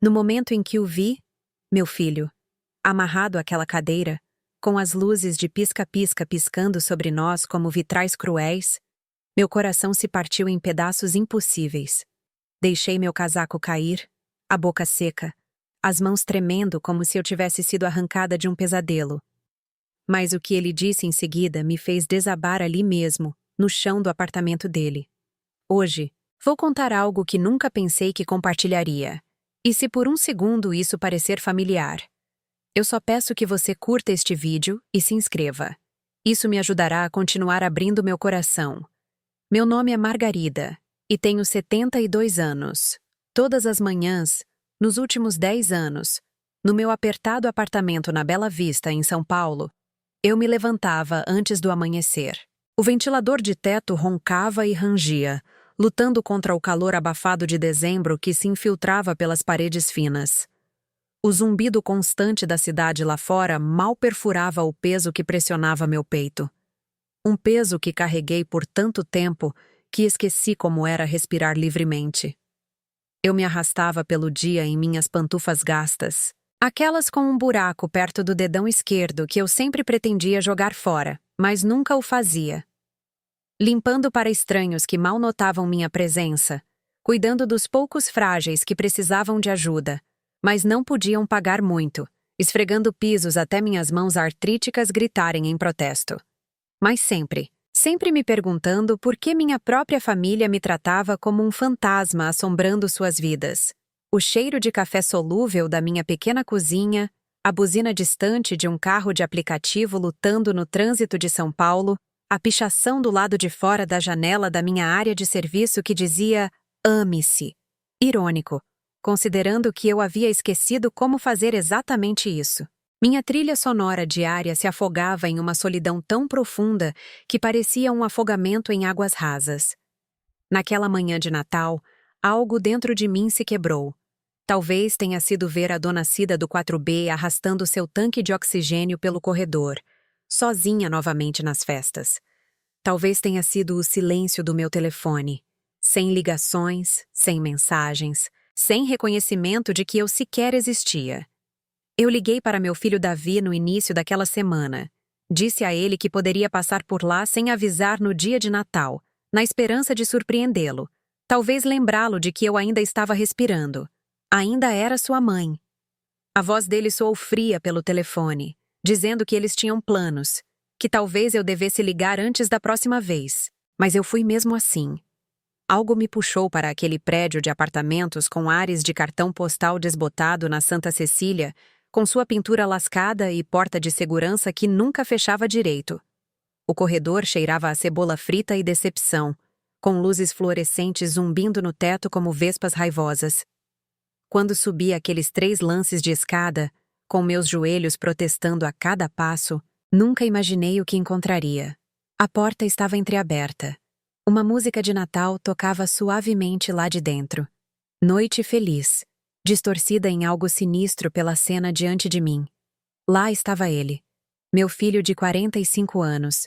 No momento em que o vi, meu filho, amarrado àquela cadeira, com as luzes de pisca-pisca piscando sobre nós como vitrais cruéis, meu coração se partiu em pedaços impossíveis. Deixei meu casaco cair, a boca seca, as mãos tremendo como se eu tivesse sido arrancada de um pesadelo. Mas o que ele disse em seguida me fez desabar ali mesmo, no chão do apartamento dele. Hoje, vou contar algo que nunca pensei que compartilharia. E se por um segundo isso parecer familiar, eu só peço que você curta este vídeo e se inscreva. Isso me ajudará a continuar abrindo meu coração. Meu nome é Margarida e tenho 72 anos. Todas as manhãs, nos últimos 10 anos, no meu apertado apartamento na Bela Vista, em São Paulo, eu me levantava antes do amanhecer. O ventilador de teto roncava e rangia, lutando contra o calor abafado de dezembro que se infiltrava pelas paredes finas. O zumbido constante da cidade lá fora mal perfurava o peso que pressionava meu peito. Um peso que carreguei por tanto tempo que esqueci como era respirar livremente. Eu me arrastava pelo dia em minhas pantufas gastas, aquelas com um buraco perto do dedão esquerdo que eu sempre pretendia jogar fora, mas nunca o fazia. Limpando para estranhos que mal notavam minha presença, cuidando dos poucos frágeis que precisavam de ajuda, mas não podiam pagar muito, esfregando pisos até minhas mãos artríticas gritarem em protesto. Mas sempre me perguntando por que minha própria família me tratava como um fantasma assombrando suas vidas. O cheiro de café solúvel da minha pequena cozinha, a buzina distante de um carro de aplicativo lutando no trânsito de São Paulo, a pichação do lado de fora da janela da minha área de serviço que dizia "ame-se". Irônico, considerando que eu havia esquecido como fazer exatamente isso. Minha trilha sonora diária se afogava em uma solidão tão profunda que parecia um afogamento em águas rasas. Naquela manhã de Natal, algo dentro de mim se quebrou. Talvez tenha sido ver a dona Cida do 4B arrastando seu tanque de oxigênio pelo corredor, sozinha novamente nas festas. Talvez tenha sido o silêncio do meu telefone, sem ligações, sem mensagens, sem reconhecimento de que eu sequer existia. Eu liguei para meu filho Davi no início daquela semana. Disse a ele que poderia passar por lá sem avisar no dia de Natal, na esperança de surpreendê-lo. Talvez lembrá-lo de que eu ainda estava respirando. Ainda era sua mãe. A voz dele soou fria pelo telefone, dizendo que eles tinham planos, que talvez eu devesse ligar antes da próxima vez. Mas eu fui mesmo assim. Algo me puxou para aquele prédio de apartamentos com ares de cartão postal desbotado na Santa Cecília, com sua pintura lascada e porta de segurança que nunca fechava direito. O corredor cheirava a cebola frita e decepção, com luzes fluorescentes zumbindo no teto como vespas raivosas. Quando subi aqueles 3 lances de escada, com meus joelhos protestando a cada passo, nunca imaginei o que encontraria. A porta estava entreaberta. Uma música de Natal tocava suavemente lá de dentro. Noite feliz, distorcida em algo sinistro pela cena diante de mim. Lá estava ele, meu filho de 45 anos,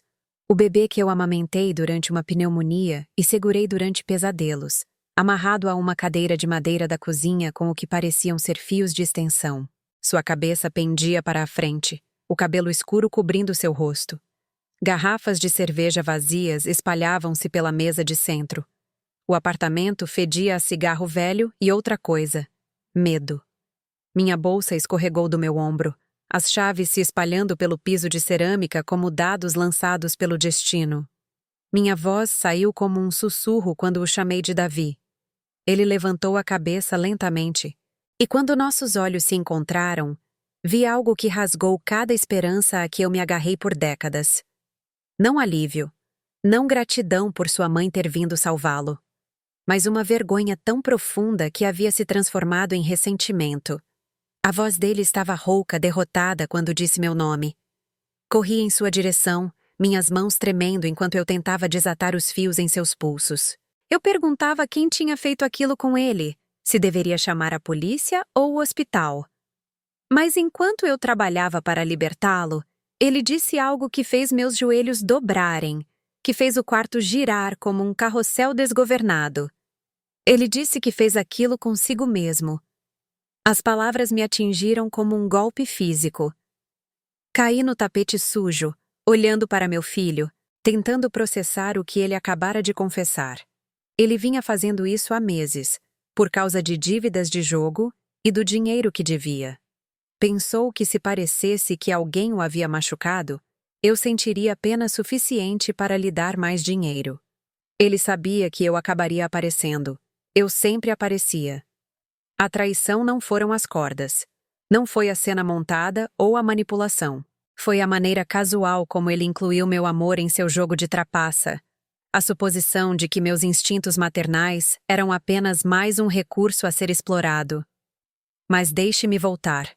o bebê que eu amamentei durante uma pneumonia e segurei durante pesadelos, amarrado a uma cadeira de madeira da cozinha com o que pareciam ser fios de extensão. Sua cabeça pendia para a frente, o cabelo escuro cobrindo seu rosto. Garrafas de cerveja vazias espalhavam-se pela mesa de centro. O apartamento fedia a cigarro velho e outra coisa: medo. Minha bolsa escorregou do meu ombro, as chaves se espalhando pelo piso de cerâmica como dados lançados pelo destino. Minha voz saiu como um sussurro quando o chamei de Davi. Ele levantou a cabeça lentamente, e quando nossos olhos se encontraram, vi algo que rasgou cada esperança a que eu me agarrei por décadas. Não alívio, não gratidão por sua mãe ter vindo salvá-lo, mas uma vergonha tão profunda que havia se transformado em ressentimento. A voz dele estava rouca, derrotada quando disse meu nome. Corri em sua direção, minhas mãos tremendo enquanto eu tentava desatar os fios em seus pulsos. Eu perguntava quem tinha feito aquilo com ele, se deveria chamar a polícia ou o hospital. Mas enquanto eu trabalhava para libertá-lo, ele disse algo que fez meus joelhos dobrarem, que fez o quarto girar como um carrossel desgovernado. Ele disse que fez aquilo consigo mesmo. As palavras me atingiram como um golpe físico. Caí no tapete sujo, olhando para meu filho, tentando processar o que ele acabara de confessar. Ele vinha fazendo isso há meses, por causa de dívidas de jogo e do dinheiro que devia. Pensou que se parecesse que alguém o havia machucado, eu sentiria pena suficiente para lhe dar mais dinheiro. Ele sabia que eu acabaria aparecendo. Eu sempre aparecia. A traição não foram as cordas. Não foi a cena montada ou a manipulação. Foi a maneira casual como ele incluiu meu amor em seu jogo de trapaça. A suposição de que meus instintos maternais eram apenas mais um recurso a ser explorado. Mas deixe-me voltar.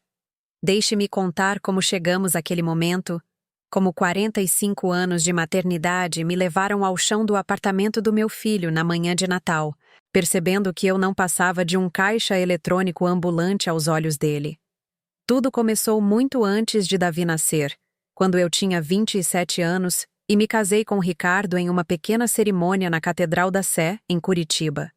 Deixe-me contar como chegamos àquele momento, como 45 anos de maternidade me levaram ao chão do apartamento do meu filho na manhã de Natal, percebendo que eu não passava de um caixa eletrônico ambulante aos olhos dele. Tudo começou muito antes de Davi nascer, quando eu tinha 27 anos e me casei com Ricardo em uma pequena cerimônia na Catedral da Sé, em Curitiba.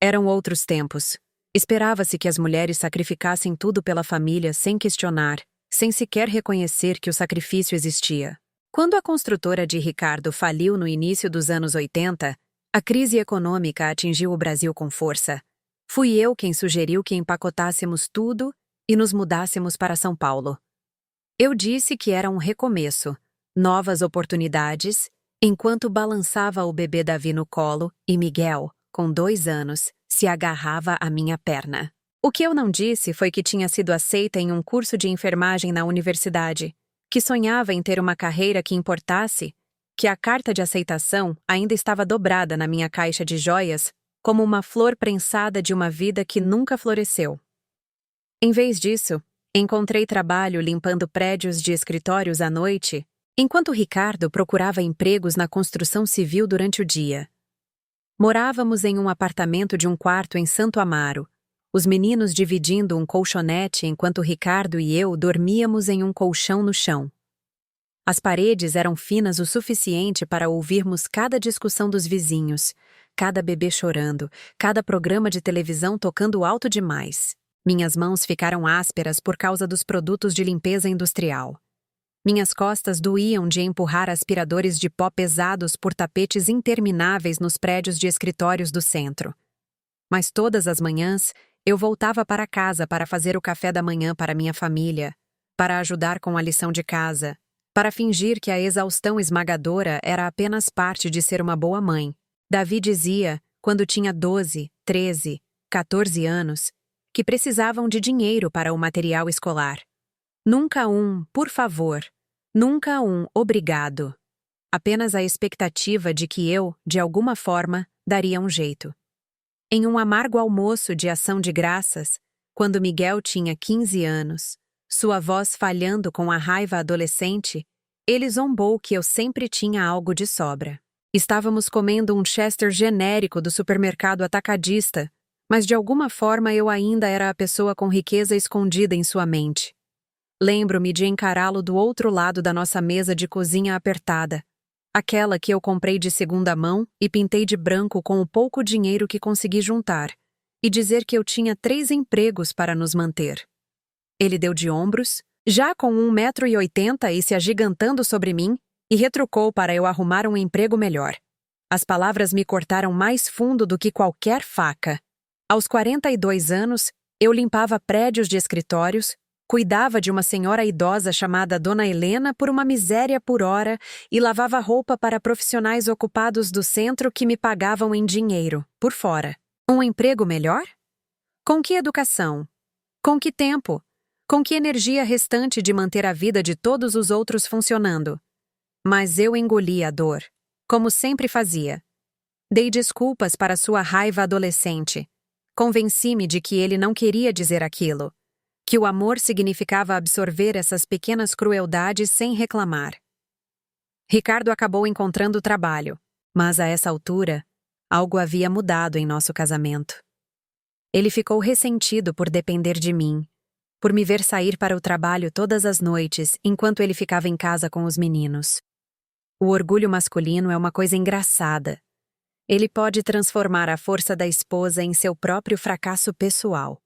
Eram outros tempos. Esperava-se que as mulheres sacrificassem tudo pela família sem questionar, sem sequer reconhecer que o sacrifício existia. Quando a construtora de Ricardo faliu no início dos anos 80, a crise econômica atingiu o Brasil com força. Fui eu quem sugeriu que empacotássemos tudo e nos mudássemos para São Paulo. Eu disse que era um recomeço, novas oportunidades, enquanto balançava o bebê Davi no colo e Miguel, com 2 anos, se agarrava à minha perna. O que eu não disse foi que tinha sido aceita em um curso de enfermagem na universidade, que sonhava em ter uma carreira que importasse, que a carta de aceitação ainda estava dobrada na minha caixa de joias, como uma flor prensada de uma vida que nunca floresceu. Em vez disso, encontrei trabalho limpando prédios de escritórios à noite, enquanto Ricardo procurava empregos na construção civil durante o dia. Morávamos em um apartamento de um quarto em Santo Amaro, os meninos dividindo um colchonete enquanto Ricardo e eu dormíamos em um colchão no chão. As paredes eram finas o suficiente para ouvirmos cada discussão dos vizinhos, cada bebê chorando, cada programa de televisão tocando alto demais. Minhas mãos ficaram ásperas por causa dos produtos de limpeza industrial. Minhas costas doíam de empurrar aspiradores de pó pesados por tapetes intermináveis nos prédios de escritórios do centro. Mas todas as manhãs, eu voltava para casa para fazer o café da manhã para minha família, para ajudar com a lição de casa, para fingir que a exaustão esmagadora era apenas parte de ser uma boa mãe. Davi dizia, quando tinha 12, 13, 14 anos, que precisavam de dinheiro para o material escolar. Nunca um, por favor. Nunca um, obrigado. Apenas a expectativa de que eu, de alguma forma, daria um jeito. Em um amargo almoço de ação de graças, quando Miguel tinha 15 anos, sua voz falhando com a raiva adolescente, ele zombou que eu sempre tinha algo de sobra. Estávamos comendo um Chester genérico do supermercado atacadista, mas de alguma forma eu ainda era a pessoa com riqueza escondida em sua mente. Lembro-me de encará-lo do outro lado da nossa mesa de cozinha apertada, aquela que eu comprei de segunda mão e pintei de branco com o pouco dinheiro que consegui juntar, e dizer que eu tinha 3 empregos para nos manter. Ele deu de ombros, já com 1,80 m e se agigantando sobre mim, e retrucou para eu arrumar um emprego melhor. As palavras me cortaram mais fundo do que qualquer faca. Aos 42 anos, eu limpava prédios de escritórios, cuidava de uma senhora idosa chamada Dona Helena por uma miséria por hora e lavava roupa para profissionais ocupados do centro que me pagavam em dinheiro, por fora. Um emprego melhor? Com que educação? Com que tempo? Com que energia restante de manter a vida de todos os outros funcionando? Mas eu engoli a dor, como sempre fazia. Dei desculpas para sua raiva adolescente. Convenci-me de que ele não queria dizer aquilo, que o amor significava absorver essas pequenas crueldades sem reclamar. Ricardo acabou encontrando trabalho, mas a essa altura, algo havia mudado em nosso casamento. Ele ficou ressentido por depender de mim, por me ver sair para o trabalho todas as noites enquanto ele ficava em casa com os meninos. O orgulho masculino é uma coisa engraçada. Ele pode transformar a força da esposa em seu próprio fracasso pessoal.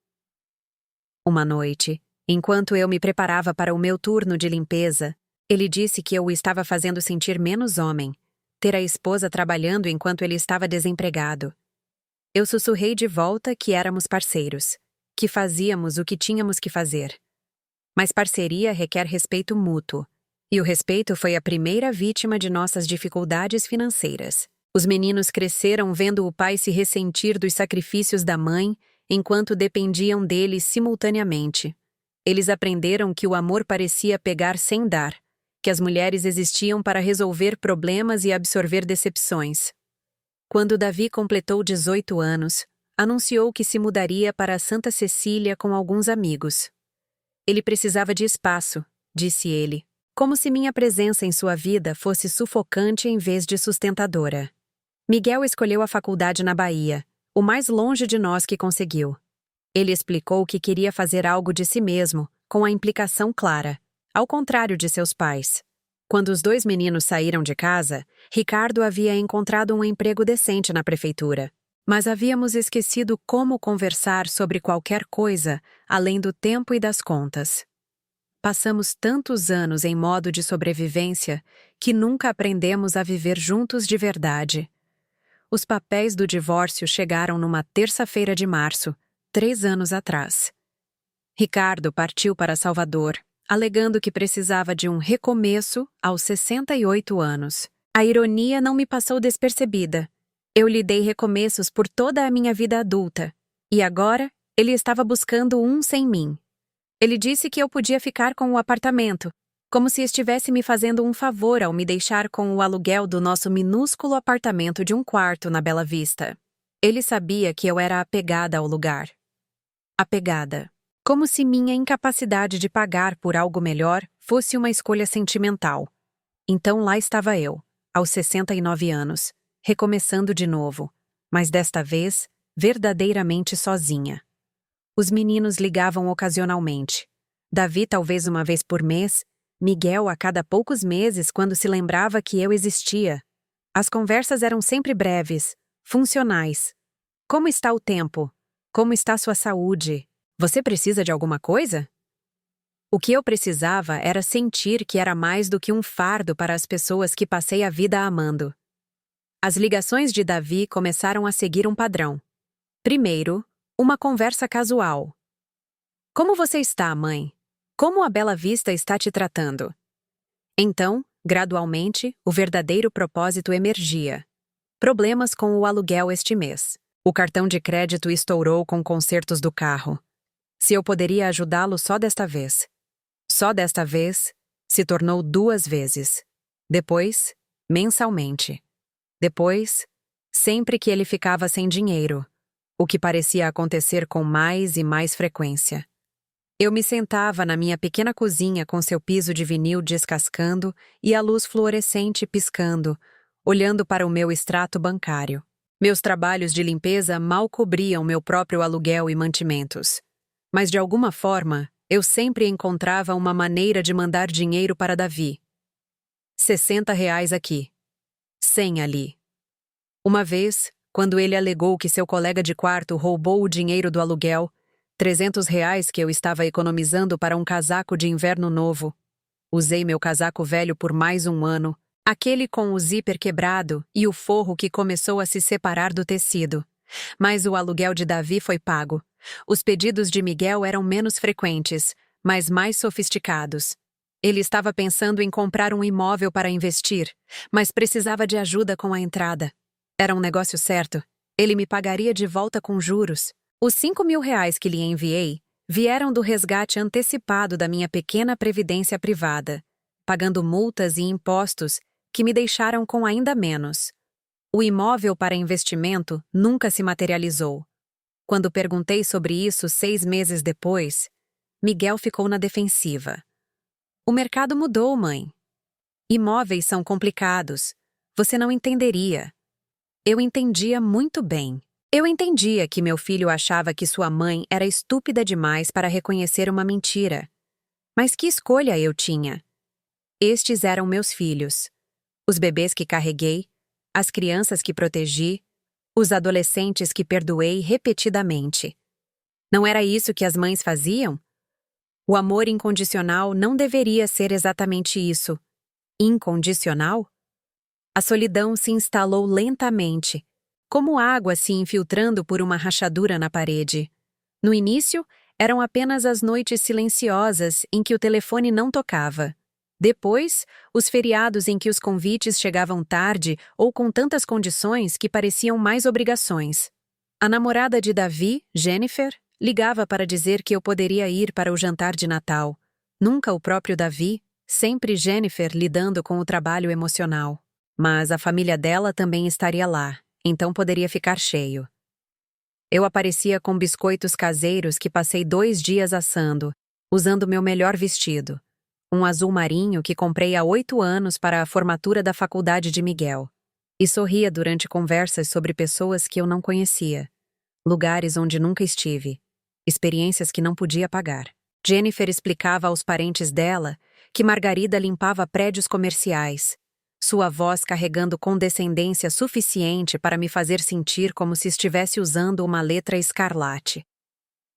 Uma noite, enquanto eu me preparava para o meu turno de limpeza, ele disse que eu o estava fazendo sentir menos homem, ter a esposa trabalhando enquanto ele estava desempregado. Eu sussurrei de volta que éramos parceiros, que fazíamos o que tínhamos que fazer. Mas parceria requer respeito mútuo, e o respeito foi a primeira vítima de nossas dificuldades financeiras. Os meninos cresceram vendo o pai se ressentir dos sacrifícios da mãe, enquanto dependiam dele simultaneamente. Eles aprenderam que o amor parecia pegar sem dar, que as mulheres existiam para resolver problemas e absorver decepções. Quando Davi completou 18 anos, anunciou que se mudaria para Santa Cecília com alguns amigos. Ele precisava de espaço, disse ele, como se minha presença em sua vida fosse sufocante em vez de sustentadora. Miguel escolheu a faculdade na Bahia, o mais longe de nós que conseguiu. Ele explicou que queria fazer algo de si mesmo, com a implicação clara, ao contrário de seus pais. Quando os dois meninos saíram de casa, Ricardo havia encontrado um emprego decente na prefeitura. Mas havíamos esquecido como conversar sobre qualquer coisa, além do tempo e das contas. Passamos tantos anos em modo de sobrevivência que nunca aprendemos a viver juntos de verdade. Os papéis do divórcio chegaram numa terça-feira de março, 3 anos atrás. Ricardo partiu para Salvador, alegando que precisava de um recomeço aos 68 anos. A ironia não me passou despercebida. Eu lhe dei recomeços por toda a minha vida adulta, e agora ele estava buscando um sem mim. Ele disse que eu podia ficar com o apartamento, como se estivesse me fazendo um favor ao me deixar com o aluguel do nosso minúsculo apartamento de 1 quarto na Bela Vista. Ele sabia que eu era apegada ao lugar. Apegada. Como se minha incapacidade de pagar por algo melhor fosse uma escolha sentimental. Então lá estava eu, aos 69 anos, recomeçando de novo, mas desta vez, verdadeiramente sozinha. Os meninos ligavam ocasionalmente. Davi talvez uma vez por mês, Miguel a cada poucos meses quando se lembrava que eu existia. As conversas eram sempre breves, funcionais. Como está o tempo? Como está sua saúde? Você precisa de alguma coisa? O que eu precisava era sentir que era mais do que um fardo para as pessoas que passei a vida amando. As ligações de Davi começaram a seguir um padrão. Primeiro, uma conversa casual. Como você está, mãe? Como a Bela Vista está te tratando? Então, gradualmente, o verdadeiro propósito emergia. Problemas com o aluguel este mês. O cartão de crédito estourou com consertos do carro. Se eu poderia ajudá-lo só desta vez. Só desta vez, se tornou 2 vezes. Depois, mensalmente. Depois, sempre que ele ficava sem dinheiro, o que parecia acontecer com mais e mais frequência. Eu me sentava na minha pequena cozinha com seu piso de vinil descascando e a luz fluorescente piscando, olhando para o meu extrato bancário. Meus trabalhos de limpeza mal cobriam meu próprio aluguel e mantimentos. Mas de alguma forma, eu sempre encontrava uma maneira de mandar dinheiro para Davi. R$ 60 aqui. 100 ali. Uma vez, quando ele alegou que seu colega de quarto roubou o dinheiro do aluguel, R$ 300 que eu estava economizando para um casaco de inverno novo. Usei meu casaco velho por mais 1 ano, aquele com o zíper quebrado e o forro que começou a se separar do tecido. Mas o aluguel de Davi foi pago. Os pedidos de Miguel eram menos frequentes, mas mais sofisticados. Ele estava pensando em comprar um imóvel para investir, mas precisava de ajuda com a entrada. Era um negócio certo. Ele me pagaria de volta com juros. Os R$ 5.000 que lhe enviei vieram do resgate antecipado da minha pequena previdência privada, pagando multas e impostos que me deixaram com ainda menos. O imóvel para investimento nunca se materializou. Quando perguntei sobre isso 6 meses depois, Miguel ficou na defensiva. O mercado mudou, mãe. Imóveis são complicados. Você não entenderia. Eu entendia muito bem. Eu entendia que meu filho achava que sua mãe era estúpida demais para reconhecer uma mentira. Mas que escolha eu tinha? Estes eram meus filhos. Os bebês que carreguei, as crianças que protegi, os adolescentes que perdoei repetidamente. Não era isso que as mães faziam? O amor incondicional não deveria ser exatamente isso. Incondicional? A solidão se instalou lentamente, como água se infiltrando por uma rachadura na parede. No início, eram apenas as noites silenciosas em que o telefone não tocava. Depois, os feriados em que os convites chegavam tarde ou com tantas condições que pareciam mais obrigações. A namorada de Davi, Jennifer, ligava para dizer que eu poderia ir para o jantar de Natal. Nunca o próprio Davi, sempre Jennifer lidando com o trabalho emocional. Mas a família dela também estaria lá, então poderia ficar cheio. Eu aparecia com biscoitos caseiros que passei 2 dias assando, usando meu melhor vestido. Um azul marinho que comprei há 8 anos para a formatura da faculdade de Miguel. E sorria durante conversas sobre pessoas que eu não conhecia. Lugares onde nunca estive. Experiências que não podia pagar. Jennifer explicava aos parentes dela que Margarida limpava prédios comerciais, sua voz carregando condescendência suficiente para me fazer sentir como se estivesse usando uma letra escarlate.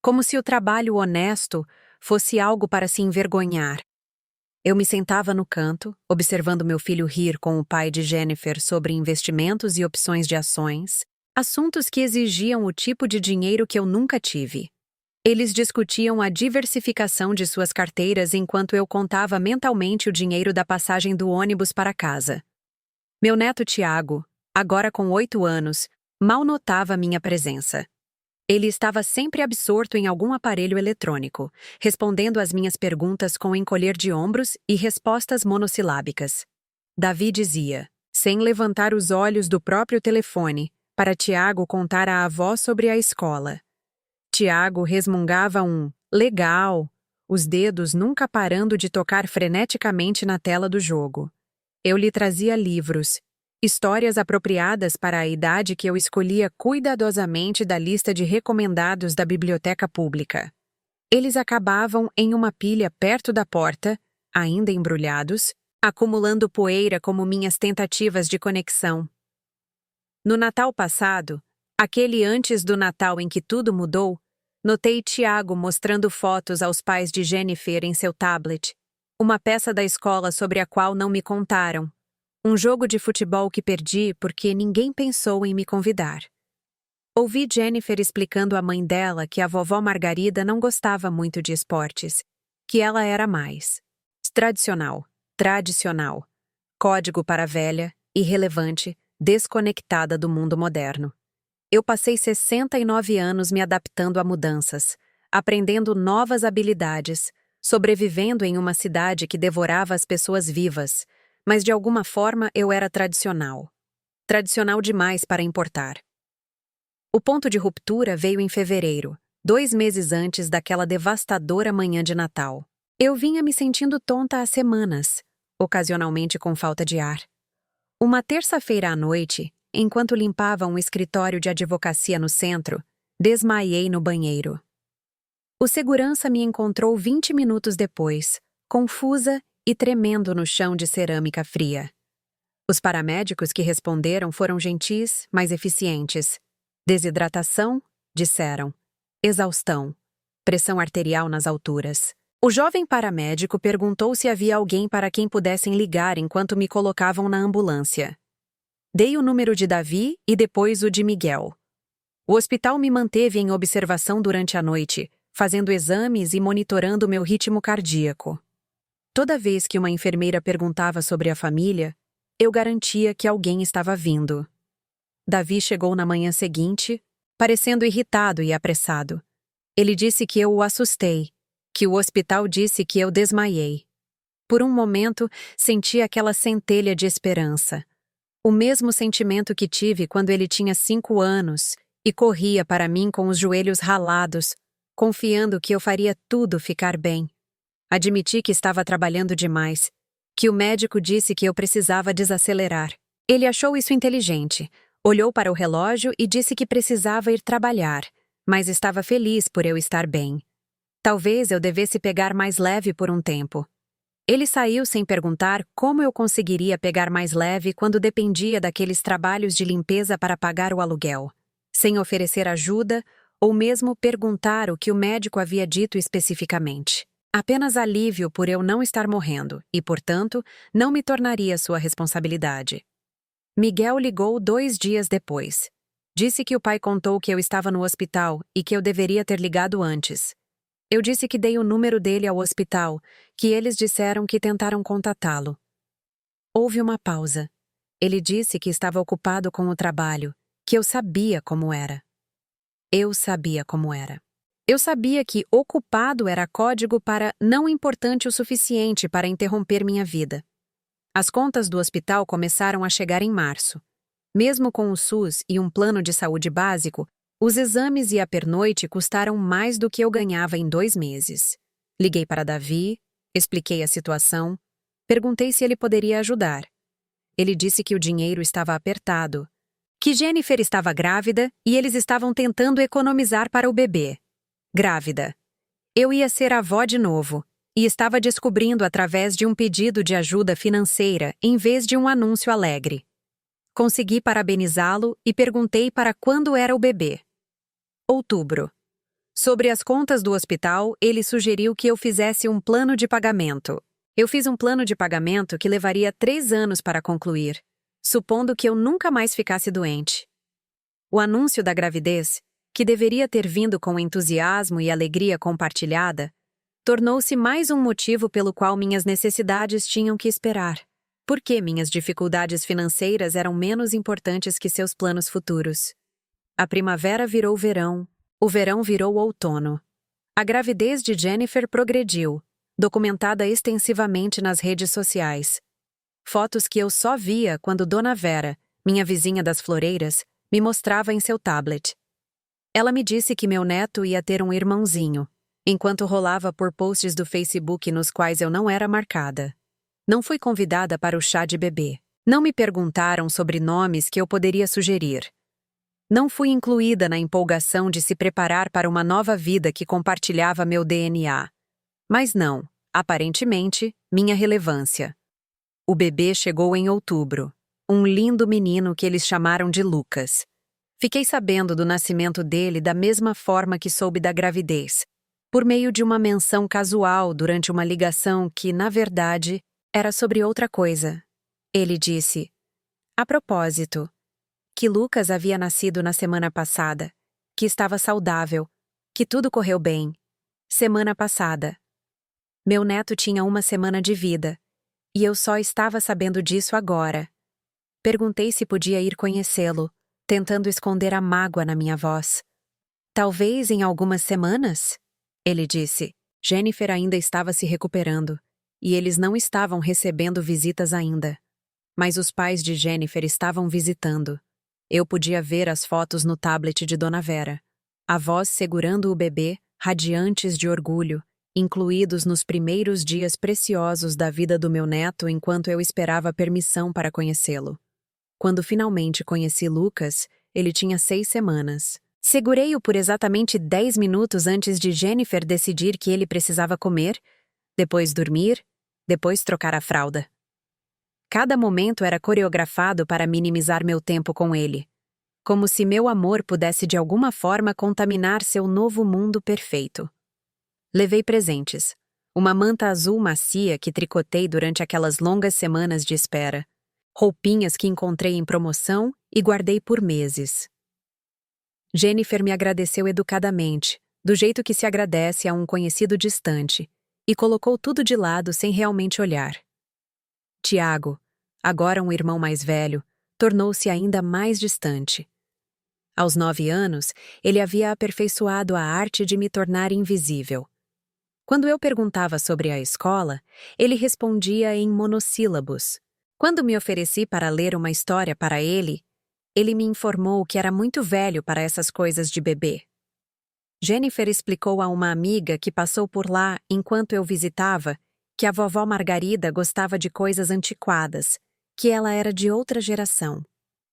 Como se o trabalho honesto fosse algo para se envergonhar. Eu me sentava no canto, observando meu filho rir com o pai de Jennifer sobre investimentos e opções de ações, assuntos que exigiam o tipo de dinheiro que eu nunca tive. Eles discutiam a diversificação de suas carteiras enquanto eu contava mentalmente o dinheiro da passagem do ônibus para casa. Meu neto Tiago, agora com 8 anos, mal notava minha presença. Ele estava sempre absorto em algum aparelho eletrônico, respondendo às minhas perguntas com encolher de ombros e respostas monossilábicas. Davi dizia, sem levantar os olhos do próprio telefone, para Tiago contar à avó sobre a escola. Tiago resmungava um "legal", os dedos nunca parando de tocar freneticamente na tela do jogo. Eu lhe trazia livros, histórias apropriadas para a idade que eu escolhia cuidadosamente da lista de recomendados da biblioteca pública. Eles acabavam em uma pilha perto da porta, ainda embrulhados, acumulando poeira como minhas tentativas de conexão. No Natal passado, aquele antes do Natal em que tudo mudou, notei Tiago mostrando fotos aos pais de Jennifer em seu tablet, uma peça da escola sobre a qual não me contaram, um jogo de futebol que perdi porque ninguém pensou em me convidar. Ouvi Jennifer explicando à mãe dela que a vovó Margarida não gostava muito de esportes, que ela era mais tradicional, código para a velha, irrelevante, desconectada do mundo moderno. Eu passei 69 anos me adaptando a mudanças, aprendendo novas habilidades, sobrevivendo em uma cidade que devorava as pessoas vivas, mas de alguma forma eu era tradicional. Tradicional demais para importar. O ponto de ruptura veio em fevereiro, 2 meses antes daquela devastadora manhã de Natal. Eu vinha me sentindo tonta há semanas, ocasionalmente com falta de ar. Uma terça-feira à noite, enquanto limpava um escritório de advocacia no centro, desmaiei no banheiro. O segurança me encontrou 20 minutos depois, confusa e tremendo no chão de cerâmica fria. Os paramédicos que responderam foram gentis, mas eficientes. Desidratação, disseram. Exaustão. Pressão arterial nas alturas. O jovem paramédico perguntou se havia alguém para quem pudessem ligar enquanto me colocavam na ambulância. Dei o número de Davi e depois o de Miguel. O hospital me manteve em observação durante a noite, fazendo exames e monitorando meu ritmo cardíaco. Toda vez que uma enfermeira perguntava sobre a família, eu garantia que alguém estava vindo. Davi chegou na manhã seguinte, parecendo irritado e apressado. Ele disse que eu o assustei, que o hospital disse que eu desmaiei. Por um momento, senti aquela centelha de esperança. O mesmo sentimento que tive quando ele tinha 5 anos e corria para mim com os joelhos ralados, confiando que eu faria tudo ficar bem. Admiti que estava trabalhando demais, que o médico disse que eu precisava desacelerar. Ele achou isso inteligente, olhou para o relógio e disse que precisava ir trabalhar, mas estava feliz por eu estar bem. Talvez eu devesse pegar mais leve por um tempo. Ele saiu sem perguntar como eu conseguiria pegar mais leve quando dependia daqueles trabalhos de limpeza para pagar o aluguel, sem oferecer ajuda ou mesmo perguntar o que o médico havia dito especificamente. Apenas alívio por eu não estar morrendo e, portanto, não me tornaria sua responsabilidade. Miguel ligou 2 dias depois. Disse que o pai contou que eu estava no hospital e que eu deveria ter ligado antes. Eu disse que dei o número dele ao hospital, que eles disseram que tentaram contatá-lo. Houve uma pausa. Ele disse que estava ocupado com o trabalho, que eu sabia como era. Eu sabia como era. Eu sabia que ocupado era código para não importante o suficiente para interromper minha vida. As contas do hospital começaram a chegar em março. Mesmo com o SUS e um plano de saúde básico, os exames e a pernoite custaram mais do que eu ganhava em 2 meses. Liguei para Davi, expliquei a situação, perguntei se ele poderia ajudar. Ele disse que o dinheiro estava apertado, que Jennifer estava grávida e eles estavam tentando economizar para o bebê. Grávida. Eu ia ser avó de novo, e estava descobrindo através de um pedido de ajuda financeira em vez de um anúncio alegre. Consegui parabenizá-lo e perguntei para quando era o bebê. Outubro. Sobre as contas do hospital, ele sugeriu que eu fizesse um plano de pagamento. Eu fiz um plano de pagamento que levaria 3 anos para concluir, supondo que eu nunca mais ficasse doente. O anúncio da gravidez, que deveria ter vindo com entusiasmo e alegria compartilhada, tornou-se mais um motivo pelo qual minhas necessidades tinham que esperar. Porque minhas dificuldades financeiras eram menos importantes que seus planos futuros. A primavera virou verão, o verão virou outono. A gravidez de Jennifer progrediu, documentada extensivamente nas redes sociais. Fotos que eu só via quando Dona Vera, minha vizinha das floreiras, me mostrava em seu tablet. Ela me disse que meu neto ia ter um irmãozinho, enquanto rolava por posts do Facebook nos quais eu não era marcada. Não fui convidada para o chá de bebê. Não me perguntaram sobre nomes que eu poderia sugerir. Não fui incluída na empolgação de se preparar para uma nova vida que compartilhava meu DNA. Mas não, aparentemente, minha relevância. O bebê chegou em outubro. Um lindo menino que eles chamaram de Lucas. Fiquei sabendo do nascimento dele da mesma forma que soube da gravidez, por meio de uma menção casual durante uma ligação que, na verdade, era sobre outra coisa. Ele disse, a propósito, que Lucas havia nascido na semana passada, que estava saudável, que tudo correu bem. Semana passada. Meu neto tinha 1 semana de vida, e eu só estava sabendo disso agora. Perguntei se podia ir conhecê-lo, tentando esconder a mágoa na minha voz. Talvez em algumas semanas? Ele disse. Jennifer ainda estava se recuperando, e eles não estavam recebendo visitas ainda. Mas os pais de Jennifer estavam visitando. Eu podia ver as fotos no tablet de Dona Vera. Avós segurando o bebê, radiantes de orgulho, incluídos nos primeiros dias preciosos da vida do meu neto enquanto eu esperava permissão para conhecê-lo. Quando finalmente conheci Lucas, ele tinha 6 semanas. Segurei-o por exatamente 10 minutos antes de Jennifer decidir que ele precisava comer, depois dormir, depois trocar a fralda. Cada momento era coreografado para minimizar meu tempo com ele, como se meu amor pudesse de alguma forma contaminar seu novo mundo perfeito. Levei presentes, uma manta azul macia que tricotei durante aquelas longas semanas de espera, roupinhas que encontrei em promoção e guardei por meses. Jennifer me agradeceu educadamente, do jeito que se agradece a um conhecido distante, e colocou tudo de lado sem realmente olhar. Tiago, agora um irmão mais velho, tornou-se ainda mais distante. Aos 9 anos, ele havia aperfeiçoado a arte de me tornar invisível. Quando eu perguntava sobre a escola, ele respondia em monossílabos. Quando me ofereci para ler uma história para ele me informou que era muito velho para essas coisas de bebê. Jennifer explicou a uma amiga que passou por lá enquanto eu visitava que a vovó Margarida gostava de coisas antiquadas, que ela era de outra geração.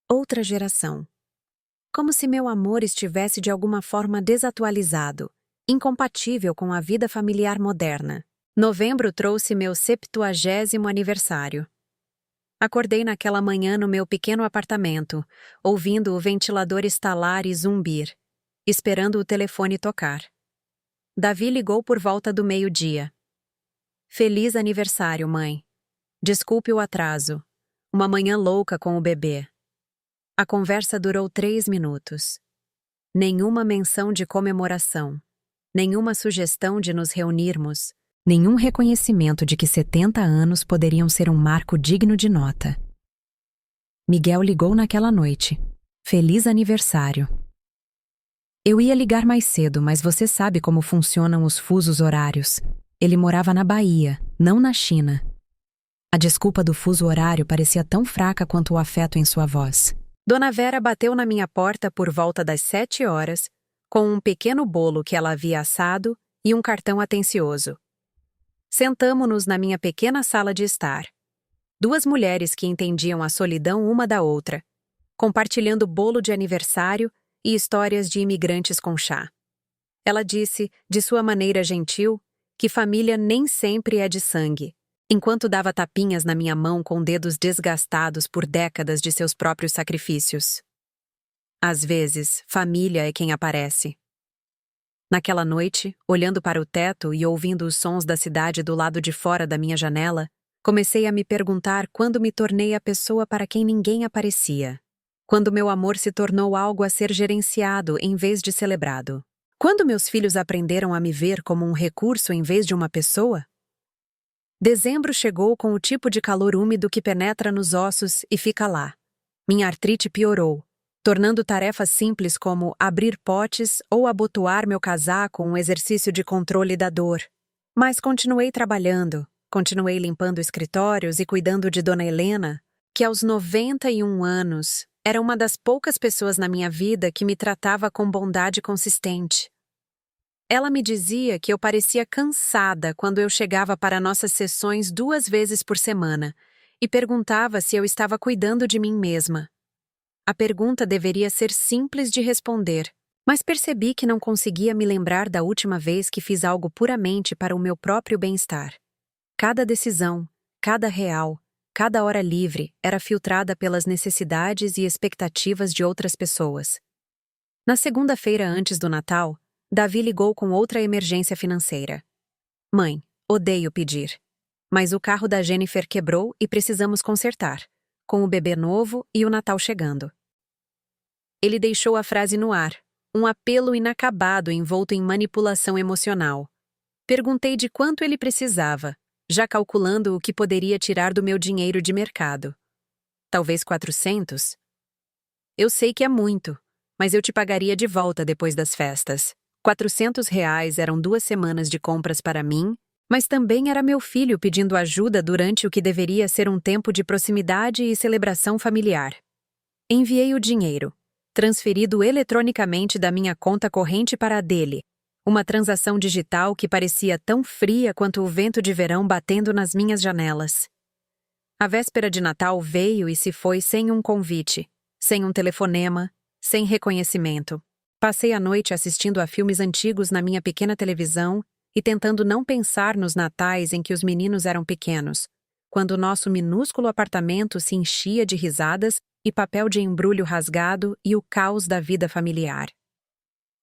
Outra geração. Como se meu amor estivesse de alguma forma desatualizado, incompatível com a vida familiar moderna. Novembro trouxe meu 70º aniversário. Acordei naquela manhã no meu pequeno apartamento, ouvindo o ventilador estalar e zumbir. esperando o telefone tocar. Davi ligou por volta do meio-dia. Feliz aniversário, mãe. Desculpe o atraso. Uma manhã louca com o bebê. A conversa durou 3 minutos. Nenhuma menção de comemoração. Nenhuma sugestão de nos reunirmos. Nenhum reconhecimento de que 70 anos poderiam ser um marco digno de nota. Miguel ligou naquela noite. Feliz aniversário. Eu ia ligar mais cedo, mas você sabe como funcionam os fusos horários. Ele morava na Bahia, não na China. A desculpa do fuso horário parecia tão fraca quanto o afeto em sua voz. Dona Vera bateu na minha porta por volta das 7 horas, com um pequeno bolo que ela havia assado e um cartão atencioso. Sentamo-nos na minha pequena sala de estar. 2 mulheres que entendiam a solidão uma da outra, compartilhando bolo de aniversário e histórias de imigrantes com chá. Ela disse, de sua maneira gentil, que família nem sempre é de sangue, enquanto dava tapinhas na minha mão com dedos desgastados por décadas de seus próprios sacrifícios. Às vezes, família é quem aparece. Naquela noite, olhando para o teto e ouvindo os sons da cidade do lado de fora da minha janela, comecei a me perguntar quando me tornei a pessoa para quem ninguém aparecia. Quando meu amor se tornou algo a ser gerenciado em vez de celebrado. Quando meus filhos aprenderam a me ver como um recurso em vez de uma pessoa? Dezembro chegou com o tipo de calor úmido que penetra nos ossos e fica lá. Minha artrite piorou, tornando tarefas simples como abrir potes ou abotoar meu casaco um exercício de controle da dor. Mas continuei trabalhando, continuei limpando escritórios e cuidando de Dona Helena, que aos 91 anos era uma das poucas pessoas na minha vida que me tratava com bondade consistente. Ela me dizia que eu parecia cansada quando eu chegava para nossas sessões 2 vezes por semana e perguntava se eu estava cuidando de mim mesma. A pergunta deveria ser simples de responder, mas percebi que não conseguia me lembrar da última vez que fiz algo puramente para o meu próprio bem-estar. Cada decisão, cada real, cada hora livre era filtrada pelas necessidades e expectativas de outras pessoas. Na segunda-feira antes do Natal, Davi ligou com outra emergência financeira. Mãe, odeio pedir. Mas o carro da Jennifer quebrou e precisamos consertar, com o bebê novo e o Natal chegando. Ele deixou a frase no ar, um apelo inacabado envolto em manipulação emocional. Perguntei de quanto ele precisava, já calculando o que poderia tirar do meu dinheiro de mercado. Talvez 400? Eu sei que é muito, mas eu te pagaria de volta depois das festas. R$ 400 eram 2 semanas de compras para mim, mas também era meu filho pedindo ajuda durante o que deveria ser um tempo de proximidade e celebração familiar. Enviei o dinheiro, transferido eletronicamente da minha conta corrente para a dele, uma transação digital que parecia tão fria quanto o vento de verão batendo nas minhas janelas. A véspera de Natal veio e se foi sem um convite, sem um telefonema, sem reconhecimento. Passei a noite assistindo a filmes antigos na minha pequena televisão e tentando não pensar nos natais em que os meninos eram pequenos, quando o nosso minúsculo apartamento se enchia de risadas e papel de embrulho rasgado e o caos da vida familiar.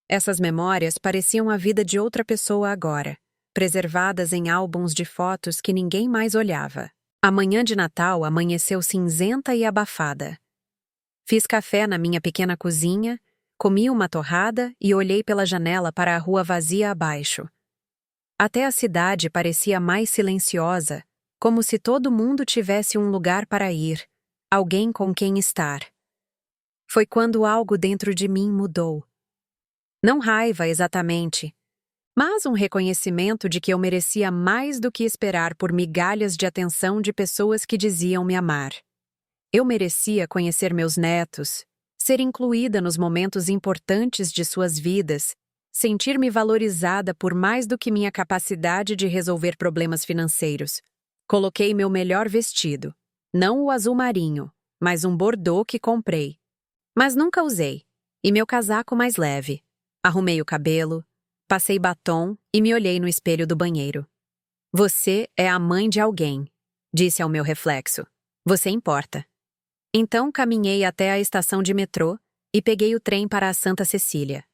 Essas memórias pareciam a vida de outra pessoa agora, preservadas em álbuns de fotos que ninguém mais olhava. A manhã de Natal amanheceu cinzenta e abafada. Fiz café na minha pequena cozinha, comi uma torrada e olhei pela janela para a rua vazia abaixo. Até a cidade parecia mais silenciosa, como se todo mundo tivesse um lugar para ir, alguém com quem estar. Foi quando algo dentro de mim mudou. Não raiva exatamente, mas um reconhecimento de que eu merecia mais do que esperar por migalhas de atenção de pessoas que diziam me amar. Eu merecia conhecer meus netos, ser incluída nos momentos importantes de suas vidas, sentir-me valorizada por mais do que minha capacidade de resolver problemas financeiros. Coloquei meu melhor vestido, não o azul marinho, mas um bordô que comprei. Mas nunca usei, e meu casaco mais leve. Arrumei o cabelo, passei batom e me olhei no espelho do banheiro. Você é a mãe de alguém, disse ao meu reflexo. Você importa. Então caminhei até a estação de metrô e peguei o trem para a Santa Cecília.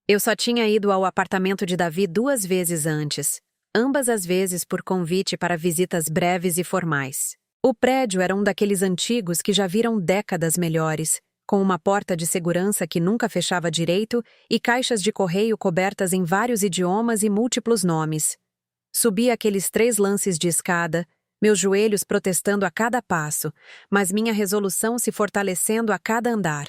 Eu só tinha ido ao apartamento de Davi 2 vezes antes, ambas as vezes por convite para visitas breves e formais. O prédio era um daqueles antigos que já viram décadas melhores, com uma porta de segurança que nunca fechava direito e caixas de correio cobertas em vários idiomas e múltiplos nomes. Subi aqueles 3 lances de escada, meus joelhos protestando a cada passo, mas minha resolução se fortalecendo a cada andar.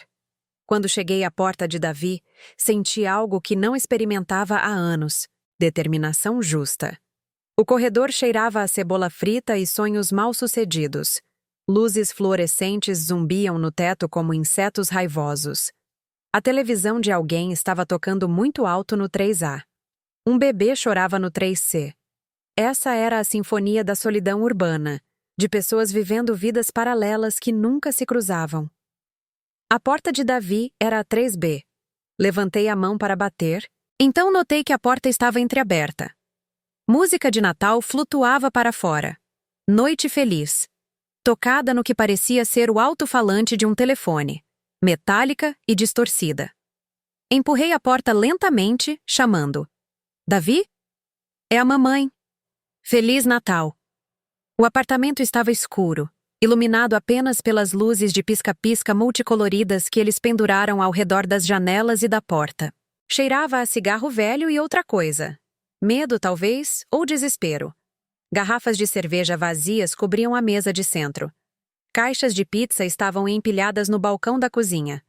Quando cheguei à porta de Davi, senti algo que não experimentava há anos: determinação justa. O corredor cheirava a cebola frita e sonhos mal-sucedidos. Luzes fluorescentes zumbiam no teto como insetos raivosos. A televisão de alguém estava tocando muito alto no 3A. Um bebê chorava no 3C. Essa era a sinfonia da solidão urbana, de pessoas vivendo vidas paralelas que nunca se cruzavam. A porta de Davi era a 3B. Levantei a mão para bater, então notei que a porta estava entreaberta. Música de Natal flutuava para fora. Noite feliz. Tocada no que parecia ser o alto-falante de um telefone, metálica e distorcida. Empurrei a porta lentamente, chamando: Davi? É a mamãe. Feliz Natal. O apartamento estava escuro, iluminado apenas pelas luzes de pisca-pisca multicoloridas que eles penduraram ao redor das janelas e da porta. Cheirava a cigarro velho e outra coisa. Medo, talvez, ou desespero. Garrafas de cerveja vazias cobriam a mesa de centro. Caixas de pizza estavam empilhadas no balcão da cozinha.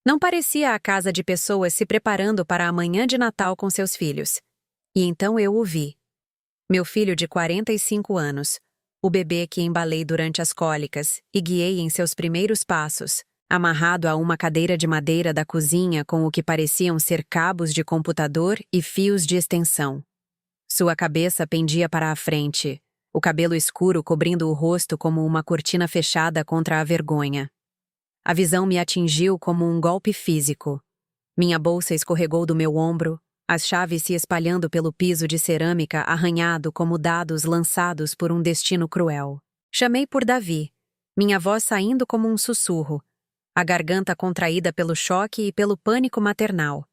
Não parecia a casa de pessoas se preparando para a manhã de Natal com seus filhos. E então eu o vi. Meu filho de 45 anos, o bebê que embalei durante as cólicas e guiei em seus primeiros passos, amarrado a uma cadeira de madeira da cozinha com o que pareciam ser cabos de computador e fios de extensão. Sua cabeça pendia para a frente, o cabelo escuro cobrindo o rosto como uma cortina fechada contra a vergonha. A visão me atingiu como um golpe físico. Minha bolsa escorregou do meu ombro, as chaves se espalhando pelo piso de cerâmica arranhado como dados lançados por um destino cruel. Chamei por Davi, minha voz saindo como um sussurro, a garganta contraída pelo choque e pelo pânico maternal.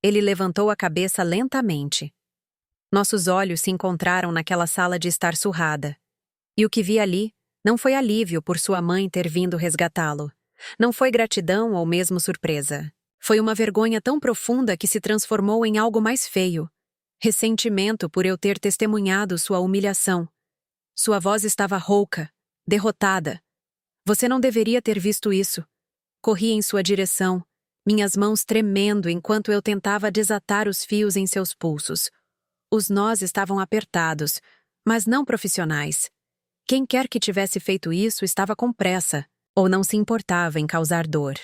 Ele levantou a cabeça lentamente. Nossos olhos se encontraram naquela sala de estar surrada. E o que vi ali não foi alívio por sua mãe ter vindo resgatá-lo. Não foi gratidão ou mesmo surpresa. Foi uma vergonha tão profunda que se transformou em algo mais feio. Ressentimento por eu ter testemunhado sua humilhação. Sua voz estava rouca, derrotada. Você não deveria ter visto isso. Corri em sua direção, minhas mãos tremendo enquanto eu tentava desatar os fios em seus pulsos. Os nós estavam apertados, mas não profissionais. Quem quer que tivesse feito isso estava com pressa, ou não se importava em causar dor.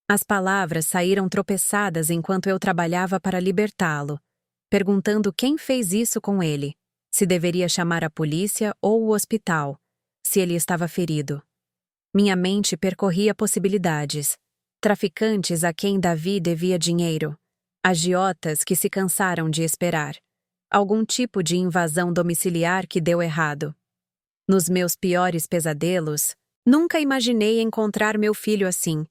As palavras saíram tropeçadas enquanto eu trabalhava para libertá-lo, perguntando quem fez isso com ele, se deveria chamar a polícia ou o hospital, se ele estava ferido. Minha mente percorria possibilidades. Traficantes a quem Davi devia dinheiro. Agiotas que se cansaram de esperar. Algum tipo de invasão domiciliar que deu errado. Nos meus piores pesadelos, nunca imaginei encontrar meu filho assim.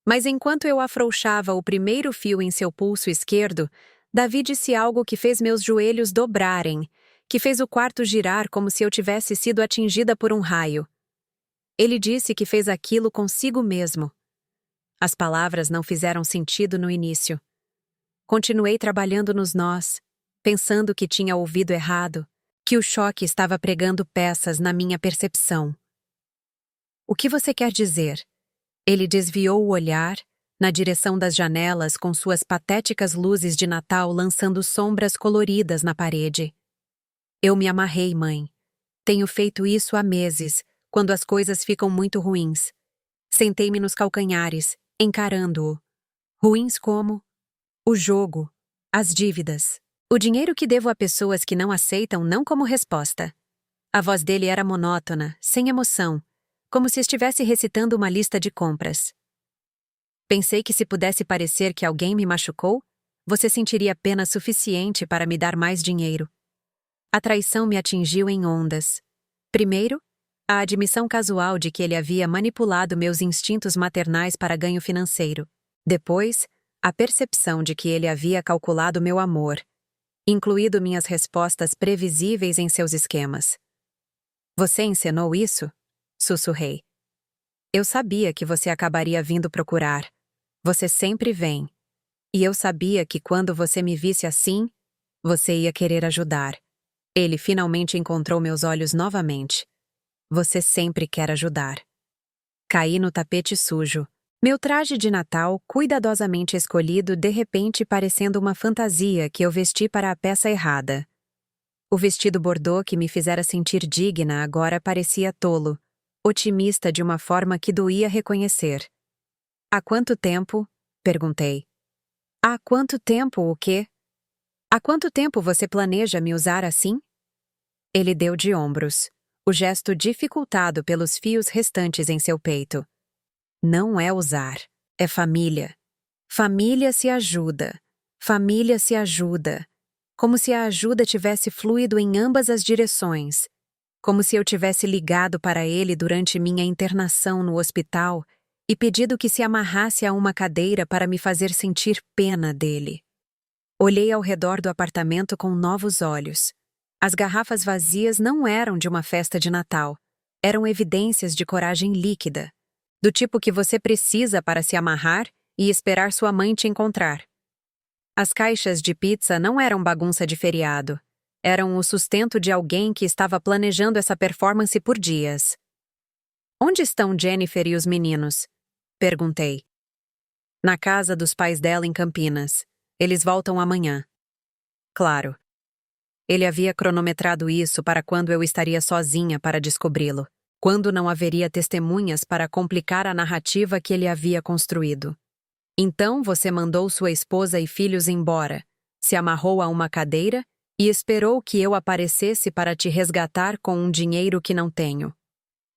Mas enquanto eu afrouxava o primeiro fio em seu pulso esquerdo, Davi disse algo que fez meus joelhos dobrarem, que fez o quarto girar como se eu tivesse sido atingida por um raio. Ele disse que fez aquilo consigo mesmo. As palavras não fizeram sentido no início. Continuei trabalhando nos nós, pensando que tinha ouvido errado, que o choque estava pregando peças na minha percepção. O que você quer dizer? Ele desviou o olhar, na direção das janelas com suas patéticas luzes de Natal lançando sombras coloridas na parede. Eu me amarrei, mãe. Tenho feito isso há meses, quando as coisas ficam muito ruins. Sentei-me nos calcanhares, encarando-o. Ruins como? O jogo, as dívidas, o dinheiro que devo a pessoas que não aceitam não como resposta. A voz dele era monótona, sem emoção, como se estivesse recitando uma lista de compras. Pensei que se pudesse parecer que alguém me machucou, você sentiria pena suficiente para me dar mais dinheiro. A traição me atingiu em ondas. Primeiro, a admissão casual de que ele havia manipulado meus instintos maternais para ganho financeiro. Depois, a percepção de que ele havia calculado meu amor, incluído minhas respostas previsíveis em seus esquemas. Você encenou isso? Sussurrei. Eu sabia que você acabaria vindo procurar. Você sempre vem. E eu sabia que quando você me visse assim, você ia querer ajudar. Ele finalmente encontrou meus olhos novamente. Você sempre quer ajudar. Caí no tapete sujo. Meu traje de Natal, cuidadosamente escolhido, de repente parecendo uma fantasia que eu vesti para a peça errada. O vestido bordô que me fizera sentir digna agora parecia tolo, otimista de uma forma que doía reconhecer. Há quanto tempo? Perguntei. Há quanto tempo o quê? Há quanto tempo você planeja me usar assim? Ele deu de ombros, o gesto dificultado pelos fios restantes em seu peito. Não é usar, é família. Família se ajuda. Família se ajuda. Como se a ajuda tivesse fluído em ambas as direções. Como se eu tivesse ligado para ele durante minha internação no hospital e pedido que se amarrasse a uma cadeira para me fazer sentir pena dele. Olhei ao redor do apartamento com novos olhos. As garrafas vazias não eram de uma festa de Natal. Eram evidências de coragem líquida, do tipo que você precisa para se amarrar e esperar sua mãe te encontrar. As caixas de pizza não eram bagunça de feriado. Eram o sustento de alguém que estava planejando essa performance por dias. Onde estão Jennifer e os meninos? Perguntei. Na casa dos pais dela em Campinas. Eles voltam amanhã. Claro. Ele havia cronometrado isso para quando eu estaria sozinha para descobri-lo, quando não haveria testemunhas para complicar a narrativa que ele havia construído. Então você mandou sua esposa e filhos embora, se amarrou a uma cadeira e esperou que eu aparecesse para te resgatar com um dinheiro que não tenho.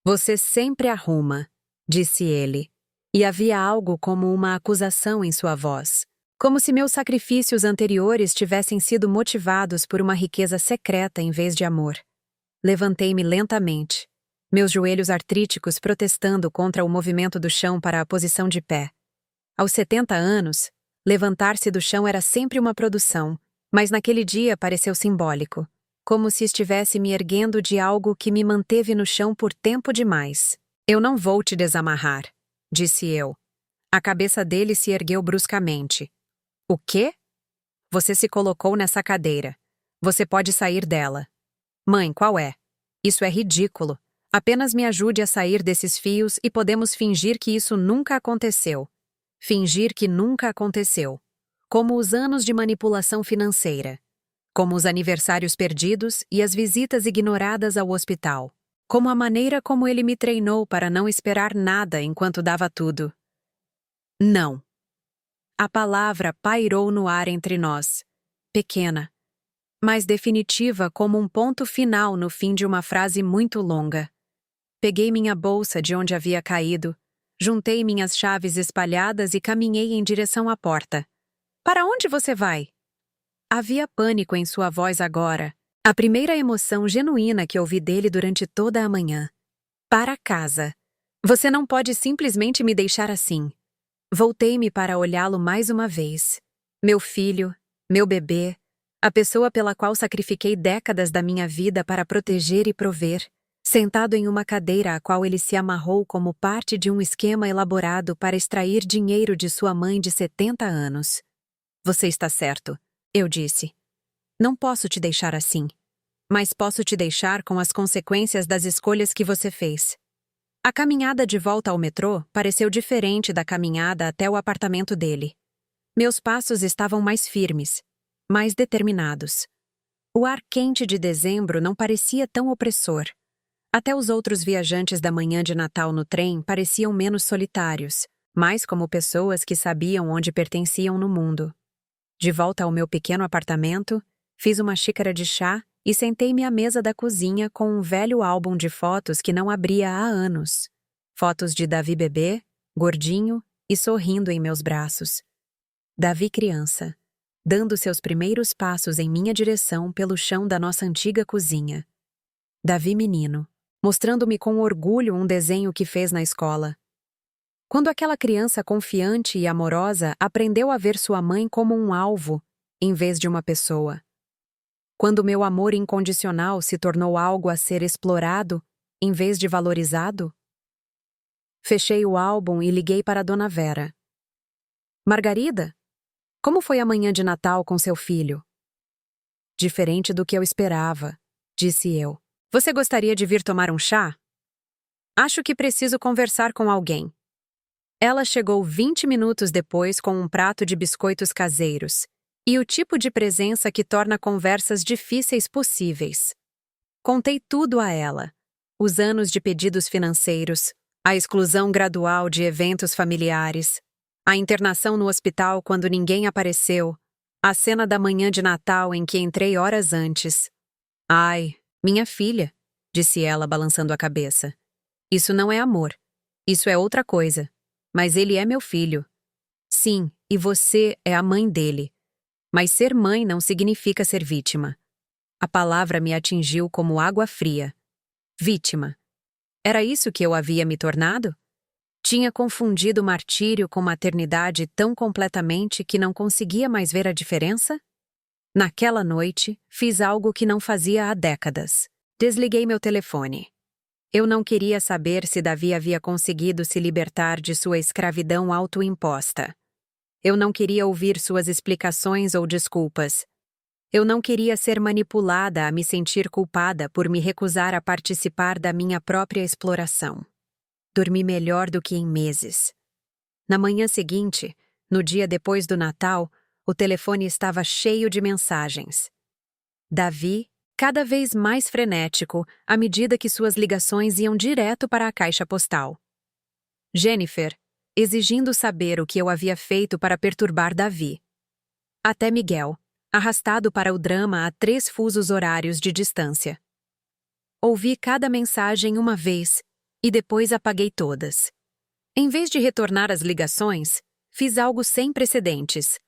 Você sempre arruma, disse ele, e havia algo como uma acusação em sua voz, como se meus sacrifícios anteriores tivessem sido motivados por uma riqueza secreta em vez de amor. Levantei-me lentamente, meus joelhos artríticos protestando contra o movimento do chão para a posição de pé. Aos 70 anos, levantar-se do chão era sempre uma produção, mas naquele dia pareceu simbólico, como se estivesse me erguendo de algo que me manteve no chão por tempo demais. Eu não vou te desamarrar, disse eu. A cabeça dele se ergueu bruscamente. O quê? Você se colocou nessa cadeira. Você pode sair dela. Mãe, qual é? Isso é ridículo. Apenas me ajude a sair desses fios e podemos fingir que isso nunca aconteceu. Fingir que nunca aconteceu. Como os anos de manipulação financeira. Como os aniversários perdidos e as visitas ignoradas ao hospital. Como a maneira como ele me treinou para não esperar nada enquanto dava tudo. Não. A palavra pairou no ar entre nós. Pequena, mas definitiva como um ponto final no fim de uma frase muito longa. Peguei minha bolsa de onde havia caído, juntei minhas chaves espalhadas e caminhei em direção à porta. Para onde você vai? Havia pânico em sua voz agora, a primeira emoção genuína que ouvi dele durante toda a manhã. Para casa. Você não pode simplesmente me deixar assim. Voltei-me para olhá-lo mais uma vez. Meu filho, meu bebê, a pessoa pela qual sacrifiquei décadas da minha vida para proteger e prover, sentado em uma cadeira a qual ele se amarrou como parte de um esquema elaborado para extrair dinheiro de sua mãe de 70 anos. Você está certo, eu disse. Não posso te deixar assim, mas posso te deixar com as consequências das escolhas que você fez. A caminhada de volta ao metrô pareceu diferente da caminhada até o apartamento dele. Meus passos estavam mais firmes, mais determinados. O ar quente de dezembro não parecia tão opressor. Até os outros viajantes da manhã de Natal no trem pareciam menos solitários, mais como pessoas que sabiam onde pertenciam no mundo. De volta ao meu pequeno apartamento, fiz uma xícara de chá e sentei-me à mesa da cozinha com um velho álbum de fotos que não abria há anos. Fotos de Davi bebê, gordinho e sorrindo em meus braços. Davi criança, dando seus primeiros passos em minha direção pelo chão da nossa antiga cozinha. Davi menino, mostrando-me com orgulho um desenho que fez na escola. Quando aquela criança confiante e amorosa aprendeu a ver sua mãe como um alvo, em vez de uma pessoa. Quando meu amor incondicional se tornou algo a ser explorado, em vez de valorizado. Fechei o álbum e liguei para Dona Vera. Margarida, como foi a manhã de Natal com seu filho? Diferente do que eu esperava, disse eu. Você gostaria de vir tomar um chá? Acho que preciso conversar com alguém. Ela chegou 20 minutos depois com um prato de biscoitos caseiros, e o tipo de presença que torna conversas difíceis possíveis. Contei tudo a ela. Os anos de pedidos financeiros, a exclusão gradual de eventos familiares, a internação no hospital quando ninguém apareceu, a cena da manhã de Natal em que entrei horas antes. Ai, minha filha, disse ela balançando a cabeça. Isso não é amor. Isso é outra coisa. Mas ele é meu filho. Sim, e você é a mãe dele. Mas ser mãe não significa ser vítima. A palavra me atingiu como água fria. Vítima. Era isso que eu havia me tornado? Tinha confundido martírio com maternidade tão completamente que não conseguia mais ver a diferença? Naquela noite, fiz algo que não fazia há décadas. Desliguei meu telefone. Eu não queria saber se Davi havia conseguido se libertar de sua escravidão autoimposta. Eu não queria ouvir suas explicações ou desculpas. Eu não queria ser manipulada a me sentir culpada por me recusar a participar da minha própria exploração. Dormi melhor do que em meses. Na manhã seguinte, no dia depois do Natal, o telefone estava cheio de mensagens. Davi, cada vez mais frenético à medida que suas ligações iam direto para a caixa postal. Jennifer, exigindo saber o que eu havia feito para perturbar Davi. Até Miguel, arrastado para o drama a 3 fusos horários de distância. Ouvi cada mensagem uma vez e depois apaguei todas. Em vez de retornar as ligações, fiz algo sem precedentes.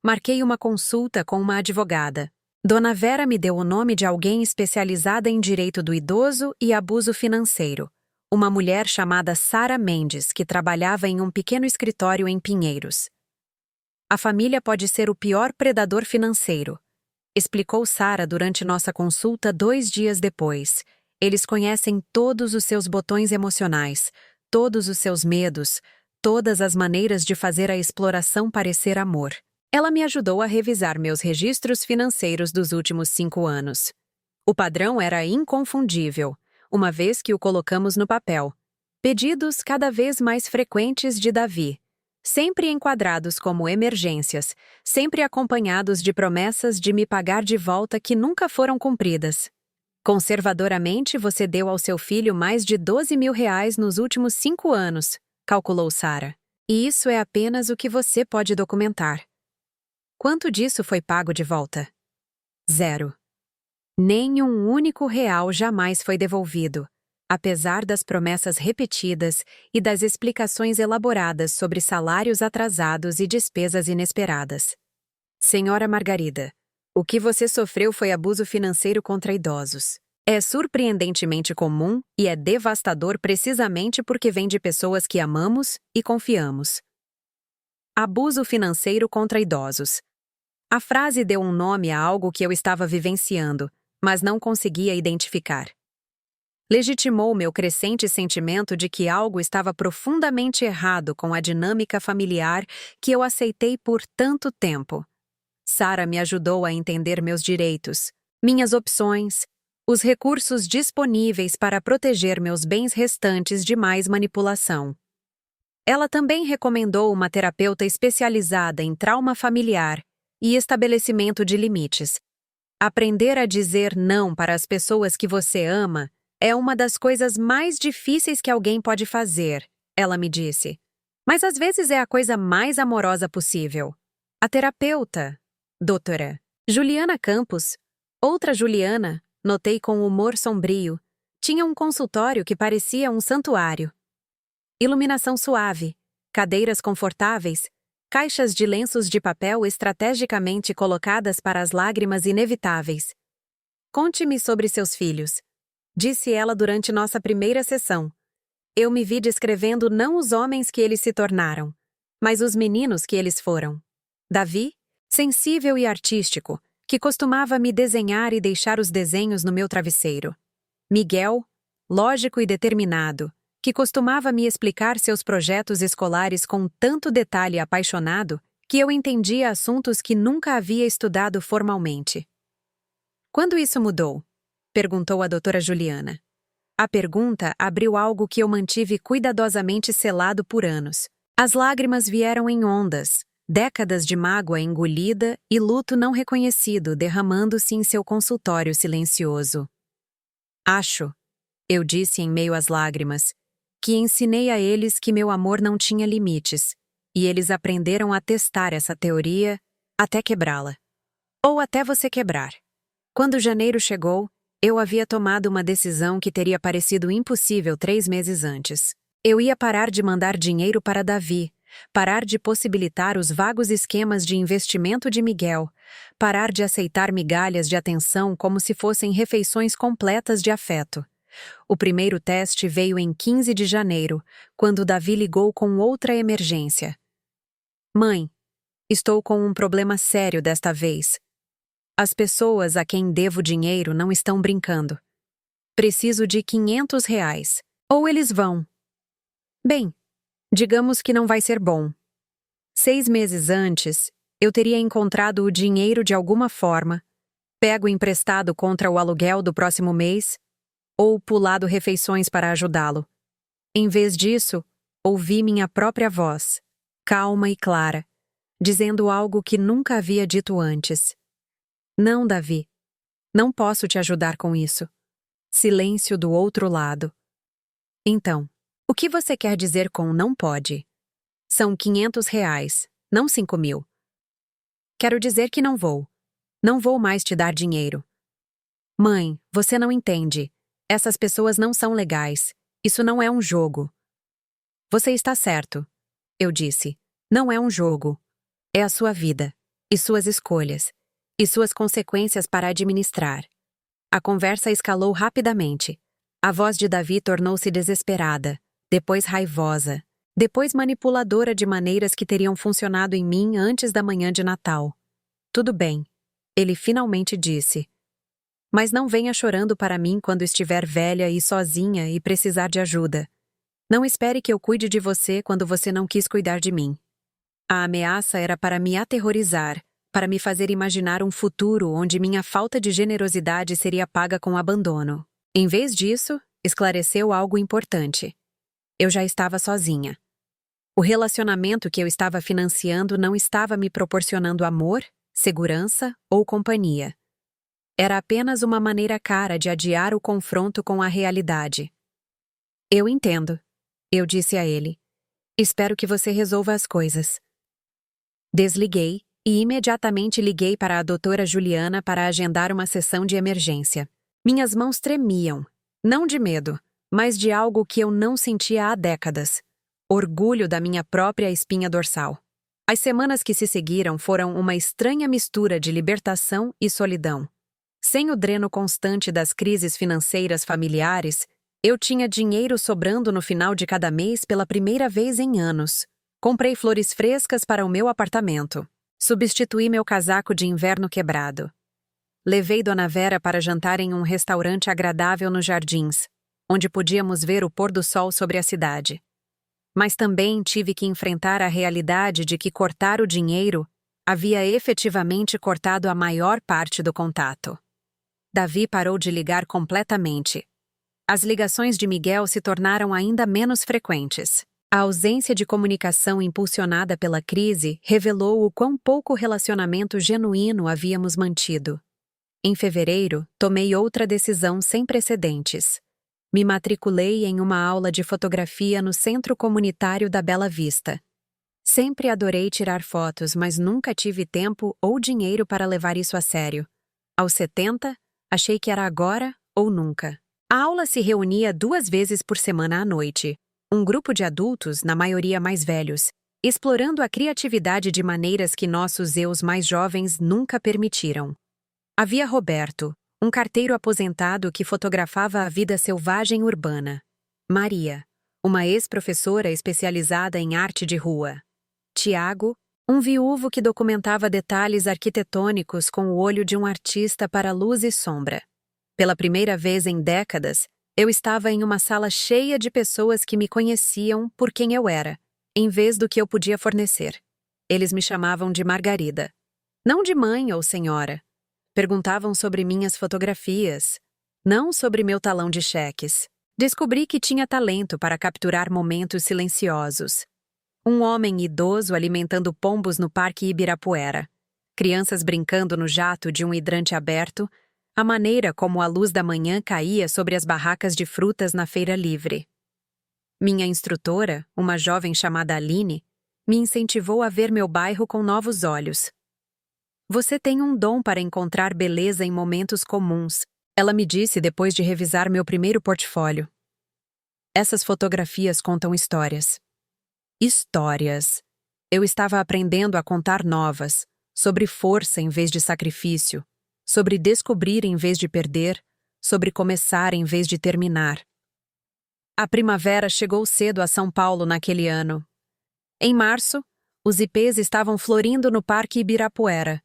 Marquei uma consulta com uma advogada. Dona Vera me deu o nome de alguém especializada em direito do idoso e abuso financeiro, uma mulher chamada Sara Mendes, que trabalhava em um pequeno escritório em Pinheiros. A família pode ser o pior predador financeiro, explicou Sara durante nossa consulta 2 dias depois. Eles conhecem todos os seus botões emocionais, todos os seus medos, todas as maneiras de fazer a exploração parecer amor. Ela me ajudou a revisar meus registros financeiros dos últimos 5 anos. O padrão era inconfundível, uma vez que o colocamos no papel. Pedidos cada vez mais frequentes de Davi, sempre enquadrados como emergências, sempre acompanhados de promessas de me pagar de volta que nunca foram cumpridas. Conservadoramente, você deu ao seu filho mais de R$ 12.000 nos últimos 5 anos, calculou Sara. E isso é apenas o que você pode documentar. Quanto disso foi pago de volta? 0. Nem um único real jamais foi devolvido, apesar das promessas repetidas e das explicações elaboradas sobre salários atrasados e despesas inesperadas. Senhora Margarida, o que você sofreu foi abuso financeiro contra idosos. É surpreendentemente comum e é devastador precisamente porque vem de pessoas que amamos e confiamos. Abuso financeiro contra idosos. A frase deu um nome a algo que eu estava vivenciando, mas não conseguia identificar. Legitimou meu crescente sentimento de que algo estava profundamente errado com a dinâmica familiar que eu aceitei por tanto tempo. Sara me ajudou a entender meus direitos, minhas opções, os recursos disponíveis para proteger meus bens restantes de mais manipulação. Ela também recomendou uma terapeuta especializada em trauma familiar e estabelecimento de limites. Aprender a dizer não para as pessoas que você ama é uma das coisas mais difíceis que alguém pode fazer, ela me disse. Mas às vezes é a coisa mais amorosa possível. A terapeuta, doutora Juliana Campos, outra Juliana, notei com humor sombrio, tinha um consultório que parecia um santuário. Iluminação suave, cadeiras confortáveis, caixas de lenços de papel estrategicamente colocadas para as lágrimas inevitáveis. Conte-me sobre seus filhos, disse ela durante nossa primeira sessão. Eu me vi descrevendo não os homens que eles se tornaram, mas os meninos que eles foram. Davi, sensível e artístico, que costumava me desenhar e deixar os desenhos no meu travesseiro. Miguel, lógico e determinado, que costumava me explicar seus projetos escolares com tanto detalhe apaixonado que eu entendia assuntos que nunca havia estudado formalmente. Quando isso mudou? Perguntou a doutora Juliana. A pergunta abriu algo que eu mantive cuidadosamente selado por anos. As lágrimas vieram em ondas, décadas de mágoa engolida e luto não reconhecido derramando-se em seu consultório silencioso. Acho, eu disse em meio às lágrimas, que ensinei a eles que meu amor não tinha limites, e eles aprenderam a testar essa teoria até quebrá-la. Ou até você quebrar. Quando janeiro chegou, eu havia tomado uma decisão que teria parecido impossível 3 meses antes. Eu ia parar de mandar dinheiro para Davi, parar de possibilitar os vagos esquemas de investimento de Miguel, parar de aceitar migalhas de atenção como se fossem refeições completas de afeto. O primeiro teste veio em 15 de janeiro, quando Davi ligou com outra emergência. Mãe, estou com um problema sério desta vez. As pessoas a quem devo dinheiro não estão brincando. Preciso de R$ 500, ou eles vão. Bem, digamos que não vai ser bom. 6 meses antes, eu teria encontrado o dinheiro de alguma forma, pego emprestado contra o aluguel do próximo mês, ou pulado refeições para ajudá-lo. Em vez disso, ouvi minha própria voz, calma e clara, dizendo algo que nunca havia dito antes. Não, Davi. Não posso te ajudar com isso. Silêncio do outro lado. Então, o que você quer dizer com não pode? São R$ 500, não 5.000. Quero dizer que não vou. Não vou mais te dar dinheiro. Mãe, você não entende. Essas pessoas não são legais. Isso não é um jogo. Você está certo. Eu disse. Não é um jogo. É a sua vida. E suas escolhas. E suas consequências para administrar. A conversa escalou rapidamente. A voz de Davi tornou-se desesperada, depois raivosa, depois manipuladora de maneiras que teriam funcionado em mim antes da manhã de Natal. Tudo bem, ele finalmente disse. Mas não venha chorando para mim quando estiver velha e sozinha e precisar de ajuda. Não espere que eu cuide de você quando você não quis cuidar de mim. A ameaça era para me aterrorizar, para me fazer imaginar um futuro onde minha falta de generosidade seria paga com abandono. Em vez disso, esclareceu algo importante. Eu já estava sozinha. O relacionamento que eu estava financiando não estava me proporcionando amor, segurança ou companhia. Era apenas uma maneira cara de adiar o confronto com a realidade. Eu entendo, eu disse a ele. Espero que você resolva as coisas. Desliguei e imediatamente liguei para a doutora Juliana para agendar uma sessão de emergência. Minhas mãos tremiam, não de medo, mas de algo que eu não sentia há décadas. Orgulho da minha própria espinha dorsal. As semanas que se seguiram foram uma estranha mistura de libertação e solidão. Sem o dreno constante das crises financeiras familiares, eu tinha dinheiro sobrando no final de cada mês pela primeira vez em anos. Comprei flores frescas para o meu apartamento. Substituí meu casaco de inverno quebrado. Levei Dona Vera para jantar em um restaurante agradável nos jardins, onde podíamos ver o pôr do sol sobre a cidade. Mas também tive que enfrentar a realidade de que cortar o dinheiro havia efetivamente cortado a maior parte do contato. Davi parou de ligar completamente. As ligações de Miguel se tornaram ainda menos frequentes. A ausência de comunicação impulsionada pela crise revelou o quão pouco relacionamento genuíno havíamos mantido. Em fevereiro, tomei outra decisão sem precedentes. Me matriculei em uma aula de fotografia no Centro Comunitário da Bela Vista. Sempre adorei tirar fotos, mas nunca tive tempo ou dinheiro para levar isso a sério. Aos 70, achei que era agora ou nunca. A aula se reunia 2 vezes por semana à noite. Um grupo de adultos, na maioria mais velhos, explorando a criatividade de maneiras que nossos eus mais jovens nunca permitiram. Havia Roberto, um carteiro aposentado que fotografava a vida selvagem urbana. Maria, uma ex-professora especializada em arte de rua. Tiago, um viúvo que documentava detalhes arquitetônicos com o olho de um artista para luz e sombra. Pela primeira vez em décadas, eu estava em uma sala cheia de pessoas que me conheciam por quem eu era, em vez do que eu podia fornecer. Eles me chamavam de Margarida. Não de mãe ou senhora. Perguntavam sobre minhas fotografias, não sobre meu talão de cheques. Descobri que tinha talento para capturar momentos silenciosos. Um homem idoso alimentando pombos no Parque Ibirapuera. Crianças brincando no jato de um hidrante aberto. A maneira como a luz da manhã caía sobre as barracas de frutas na feira livre. Minha instrutora, uma jovem chamada Aline, me incentivou a ver meu bairro com novos olhos. Você tem um dom para encontrar beleza em momentos comuns, ela me disse depois de revisar meu primeiro portfólio. Essas fotografias contam histórias. Histórias. Eu estava aprendendo a contar novas, sobre força em vez de sacrifício, sobre descobrir em vez de perder, sobre começar em vez de terminar. A primavera chegou cedo a São Paulo naquele ano. Em março, os ipês estavam florindo no Parque Ibirapuera,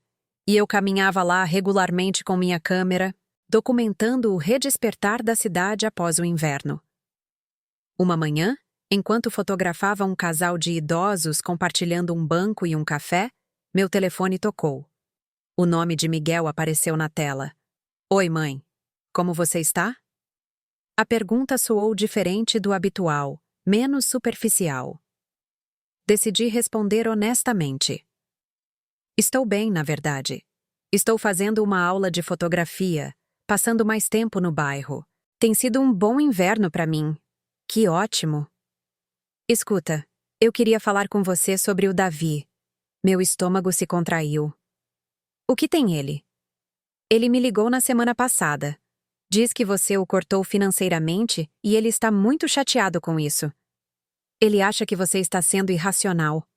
e eu caminhava lá regularmente com minha câmera, documentando o redespertar da cidade após o inverno. Uma manhã, enquanto fotografava um casal de idosos compartilhando um banco e um café, meu telefone tocou. O nome de Miguel apareceu na tela. Oi, mãe. Como você está? A pergunta soou diferente do habitual, menos superficial. Decidi responder honestamente. Estou bem, na verdade. Estou fazendo uma aula de fotografia, passando mais tempo no bairro. Tem sido um bom inverno para mim. Que ótimo! Escuta, eu queria falar com você sobre o Davi. Meu estômago se contraiu. O que tem ele? Ele me ligou na semana passada. Diz que você o cortou financeiramente e ele está muito chateado com isso. Ele acha que você está sendo irracional.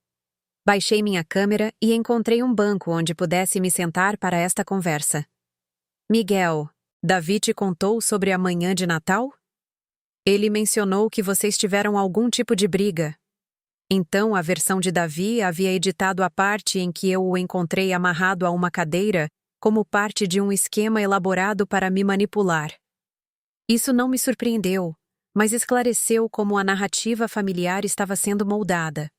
Baixei minha câmera e encontrei um banco onde pudesse me sentar para esta conversa. Miguel, Davi te contou sobre a manhã de Natal? Ele mencionou que vocês tiveram algum tipo de briga. Então a versão de Davi havia editado a parte em que eu o encontrei amarrado a uma cadeira como parte de um esquema elaborado para me manipular. Isso não me surpreendeu, mas esclareceu como a narrativa familiar estava sendo moldada.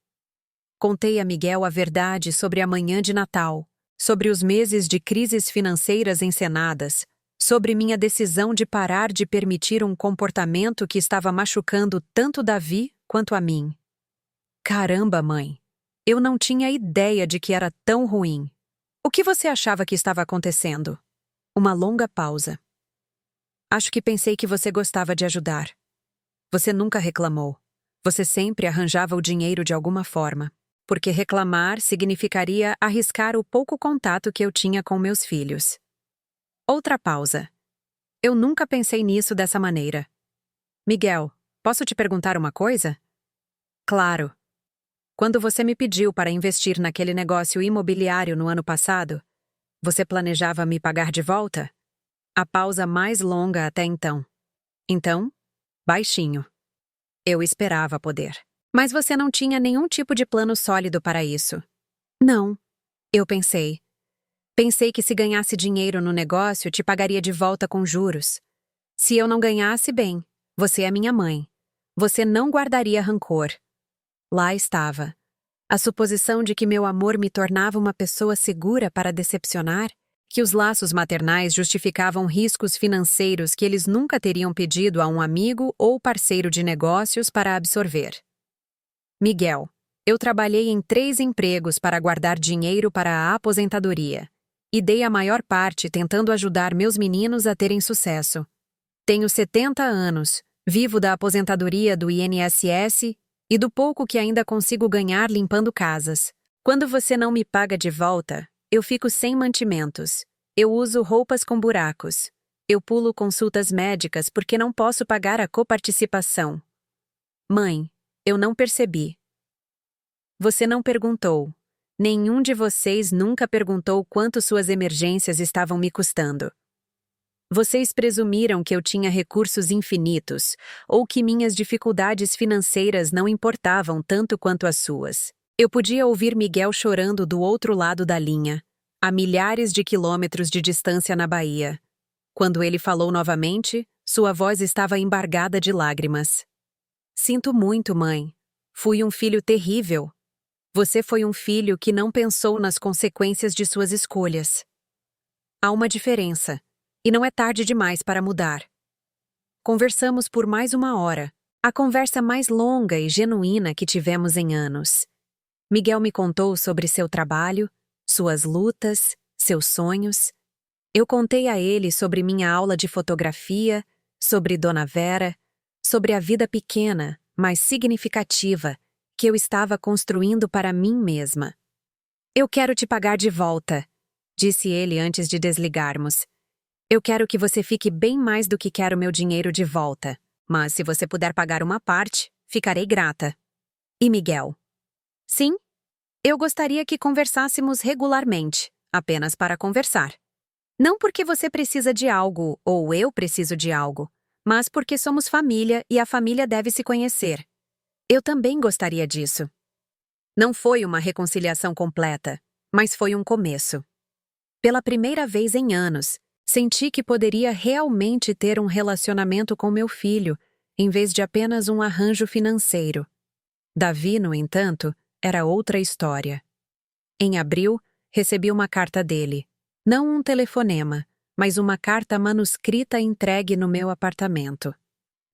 Contei a Miguel a verdade sobre a manhã de Natal, sobre os meses de crises financeiras encenadas, sobre minha decisão de parar de permitir um comportamento que estava machucando tanto Davi quanto a mim. Caramba, mãe! Eu não tinha ideia de que era tão ruim. O que você achava que estava acontecendo? Uma longa pausa. Acho que pensei que você gostava de ajudar. Você nunca reclamou. Você sempre arranjava o dinheiro de alguma forma. Porque reclamar significaria arriscar o pouco contato que eu tinha com meus filhos. Outra pausa. Eu nunca pensei nisso dessa maneira. Miguel, posso te perguntar uma coisa? Claro. Quando você me pediu para investir naquele negócio imobiliário no ano passado, você planejava me pagar de volta? A pausa mais longa até então. Então, baixinho. Eu esperava poder. Mas você não tinha nenhum tipo de plano sólido para isso. Não. Eu pensei. Pensei que se ganhasse dinheiro no negócio, te pagaria de volta com juros. Se eu não ganhasse, bem, você é minha mãe. Você não guardaria rancor. Lá estava. A suposição de que meu amor me tornava uma pessoa segura para decepcionar, que os laços maternais justificavam riscos financeiros que eles nunca teriam pedido a um amigo ou parceiro de negócios para absorver. Miguel, eu trabalhei em 3 empregos para guardar dinheiro para a aposentadoria. E dei a maior parte tentando ajudar meus meninos a terem sucesso. Tenho 70 anos, vivo da aposentadoria do INSS e do pouco que ainda consigo ganhar limpando casas. Quando você não me paga de volta, eu fico sem mantimentos. Eu uso roupas com buracos. Eu pulo consultas médicas porque não posso pagar a coparticipação. Mãe, eu não percebi. Você não perguntou. Nenhum de vocês nunca perguntou quanto suas emergências estavam me custando. Vocês presumiram que eu tinha recursos infinitos, ou que minhas dificuldades financeiras não importavam tanto quanto as suas. Eu podia ouvir Miguel chorando do outro lado da linha, a milhares de quilômetros de distância na Bahia. Quando ele falou novamente, sua voz estava embargada de lágrimas. Sinto muito, mãe. Fui um filho terrível. Você foi um filho que não pensou nas consequências de suas escolhas. Há uma diferença, e não é tarde demais para mudar. Conversamos por mais 1 hora, a conversa mais longa e genuína que tivemos em anos. Miguel me contou sobre seu trabalho, suas lutas, seus sonhos. Eu contei a ele sobre minha aula de fotografia, sobre Dona Vera, sobre a vida pequena, mas significativa, que eu estava construindo para mim mesma. Eu quero te pagar de volta, disse ele antes de desligarmos. Eu quero que você fique bem mais do que quero meu dinheiro de volta, mas se você puder pagar uma parte, ficarei grata. E Miguel? Sim, eu gostaria que conversássemos regularmente, apenas para conversar. Não porque você precisa de algo ou eu preciso de algo, mas porque somos família e a família deve se conhecer. Eu também gostaria disso. Não foi uma reconciliação completa, mas foi um começo. Pela primeira vez em anos, senti que poderia realmente ter um relacionamento com meu filho, em vez de apenas um arranjo financeiro. Davi, no entanto, era outra história. Em abril, recebi uma carta dele. Não um telefonema, mas uma carta manuscrita entregue no meu apartamento.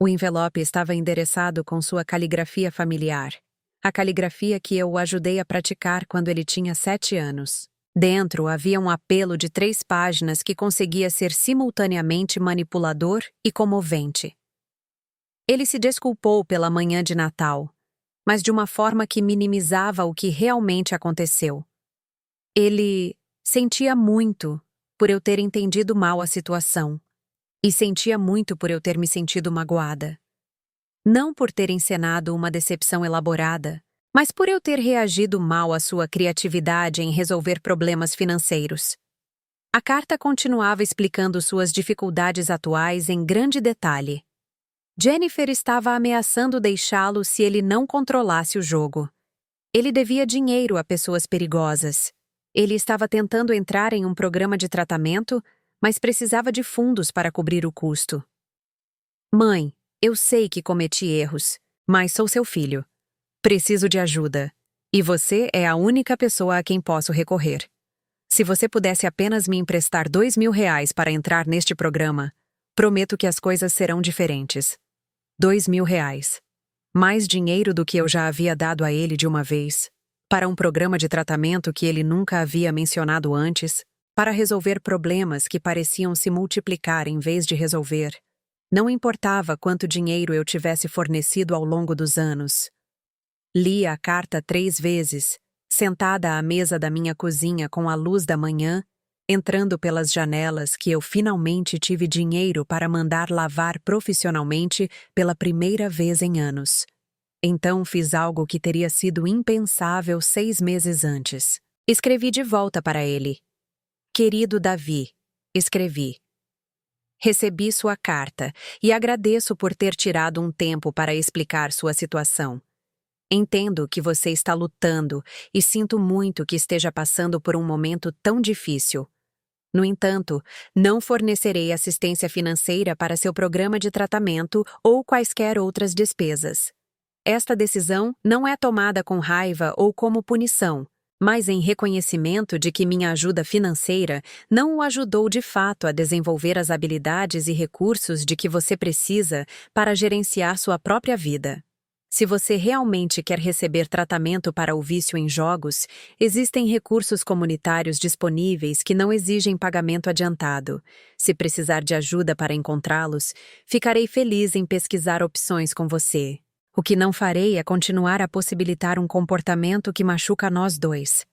O envelope estava endereçado com sua caligrafia familiar, a caligrafia que eu o ajudei a praticar quando ele tinha 7 anos. Dentro havia um apelo de 3 páginas que conseguia ser simultaneamente manipulador e comovente. Ele se desculpou pela manhã de Natal, mas de uma forma que minimizava o que realmente aconteceu. Ele sentia muito por eu ter entendido mal a situação, e sentia muito por eu ter me sentido magoada. Não por ter encenado uma decepção elaborada, mas por eu ter reagido mal à sua criatividade em resolver problemas financeiros. A carta continuava explicando suas dificuldades atuais em grande detalhe. Jennifer estava ameaçando deixá-lo se ele não controlasse o jogo. Ele devia dinheiro a pessoas perigosas. Ele estava tentando entrar em um programa de tratamento, mas precisava de fundos para cobrir o custo. Mãe, eu sei que cometi erros, mas sou seu filho. Preciso de ajuda. E você é a única pessoa a quem posso recorrer. Se você pudesse apenas me emprestar R$2.000 para entrar neste programa, prometo que as coisas serão diferentes. R$2.000. Mais dinheiro do que eu já havia dado a ele de uma vez. Para um programa de tratamento que ele nunca havia mencionado antes. Para resolver problemas que pareciam se multiplicar em vez de resolver. Não importava quanto dinheiro eu tivesse fornecido ao longo dos anos. Li a carta 3 vezes, sentada à mesa da minha cozinha com a luz da manhã, entrando pelas janelas que eu finalmente tive dinheiro para mandar lavar profissionalmente pela primeira vez em anos. Então fiz algo que teria sido impensável 6 meses antes. Escrevi de volta para ele. Querido Davi, escrevi. Recebi sua carta e agradeço por ter tirado um tempo para explicar sua situação. Entendo que você está lutando e sinto muito que esteja passando por um momento tão difícil. No entanto, não fornecerei assistência financeira para seu programa de tratamento ou quaisquer outras despesas. Esta decisão não é tomada com raiva ou como punição, mas em reconhecimento de que minha ajuda financeira não o ajudou de fato a desenvolver as habilidades e recursos de que você precisa para gerenciar sua própria vida. Se você realmente quer receber tratamento para o vício em jogos, existem recursos comunitários disponíveis que não exigem pagamento adiantado. Se precisar de ajuda para encontrá-los, ficarei feliz em pesquisar opções com você. O que não farei é continuar a possibilitar um comportamento que machuca nós dois.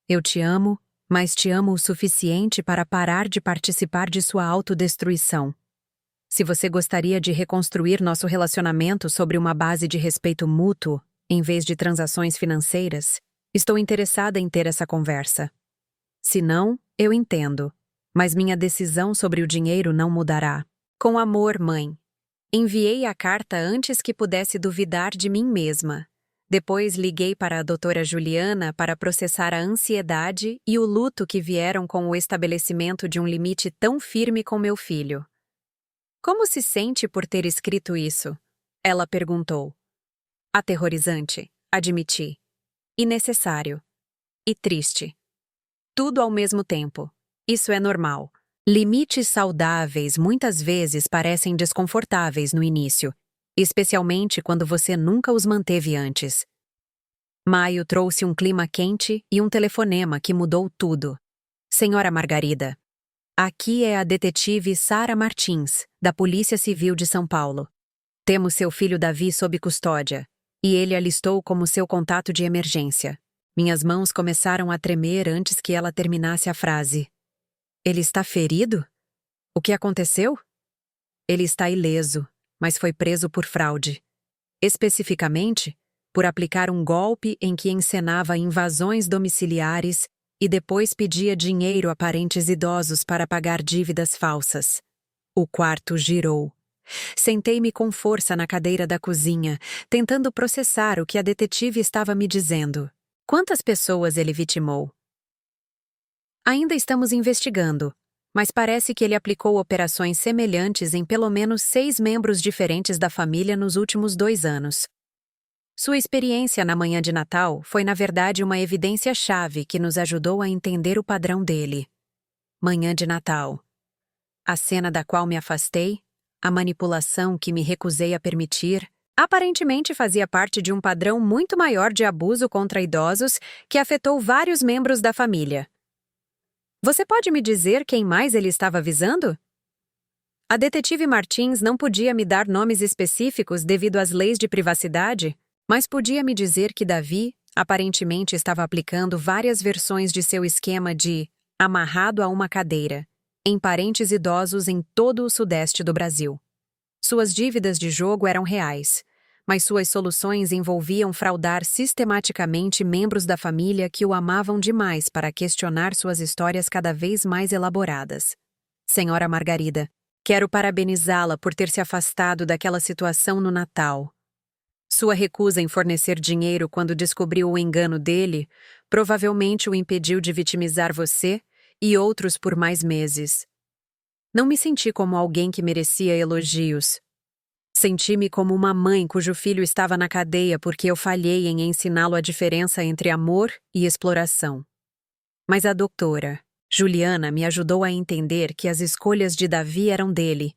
Eu te amo, mas te amo o suficiente para parar de participar de sua autodestruição. Se você gostaria de reconstruir nosso relacionamento sobre uma base de respeito mútuo, em vez de transações financeiras, estou interessada em ter essa conversa. Se não, eu entendo. Mas minha decisão sobre o dinheiro não mudará. Com amor, mãe. Enviei a carta antes que pudesse duvidar de mim mesma. Depois liguei para a doutora Juliana para processar a ansiedade e o luto que vieram com o estabelecimento de um limite tão firme com meu filho. Como se sente por ter escrito isso? Ela perguntou. Aterrorizante, admiti. E necessário. E triste. Tudo ao mesmo tempo. Isso é normal. Limites saudáveis muitas vezes parecem desconfortáveis no início, especialmente quando você nunca os manteve antes. Maio trouxe um clima quente e um telefonema que mudou tudo. Senhora Margarida, aqui é a detetive Sara Martins, da Polícia Civil de São Paulo. Temos seu filho Davi sob custódia, e ele a listou como seu contato de emergência. Minhas mãos começaram a tremer antes que ela terminasse a frase. Ele está ferido? O que aconteceu? Ele está ileso, mas foi preso por fraude. Especificamente, por aplicar um golpe em que encenava invasões domiciliares e depois pedia dinheiro a parentes idosos para pagar dívidas falsas. O quarto girou. Sentei-me com força na cadeira da cozinha, tentando processar o que a detetive estava me dizendo. Quantas pessoas ele vitimou? Ainda estamos investigando, mas parece que ele aplicou operações semelhantes em pelo menos 6 membros diferentes da família nos últimos 2 anos. Sua experiência na manhã de Natal foi, na verdade, uma evidência-chave que nos ajudou a entender o padrão dele. Manhã de Natal. A cena da qual me afastei, a manipulação que me recusei a permitir, aparentemente fazia parte de um padrão muito maior de abuso contra idosos que afetou vários membros da família. Você pode me dizer quem mais ele estava visando? A detetive Martins não podia me dar nomes específicos devido às leis de privacidade, mas podia me dizer que Davi, aparentemente, estava aplicando várias versões de seu esquema de amarrado a uma cadeira, em parentes idosos em todo o sudeste do Brasil. Suas dívidas de jogo eram reais, mas suas soluções envolviam fraudar sistematicamente membros da família que o amavam demais para questionar suas histórias cada vez mais elaboradas. Senhora Margarida, quero parabenizá-la por ter se afastado daquela situação no Natal. Sua recusa em fornecer dinheiro quando descobriu o engano dele provavelmente o impediu de vitimizar você e outros por mais meses. Não me senti como alguém que merecia elogios. Senti-me como uma mãe cujo filho estava na cadeia porque eu falhei em ensiná-lo a diferença entre amor e exploração. Mas a doutora, Juliana, me ajudou a entender que as escolhas de Davi eram dele,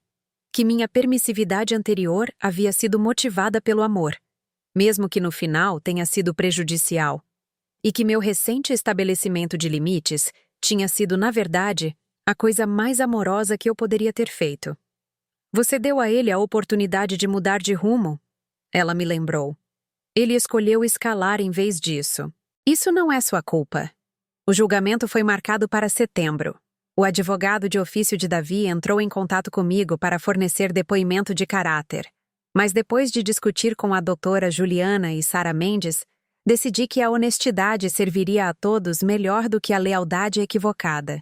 que minha permissividade anterior havia sido motivada pelo amor, mesmo que no final tenha sido prejudicial, e que meu recente estabelecimento de limites tinha sido, na verdade, a coisa mais amorosa que eu poderia ter feito. Você deu a ele a oportunidade de mudar de rumo? Ela me lembrou. Ele escolheu escalar em vez disso. Isso não é sua culpa. O julgamento foi marcado para setembro. O advogado de ofício de Davi entrou em contato comigo para fornecer depoimento de caráter. Mas depois de discutir com a doutora Juliana e Sara Mendes, decidi que a honestidade serviria a todos melhor do que a lealdade equivocada.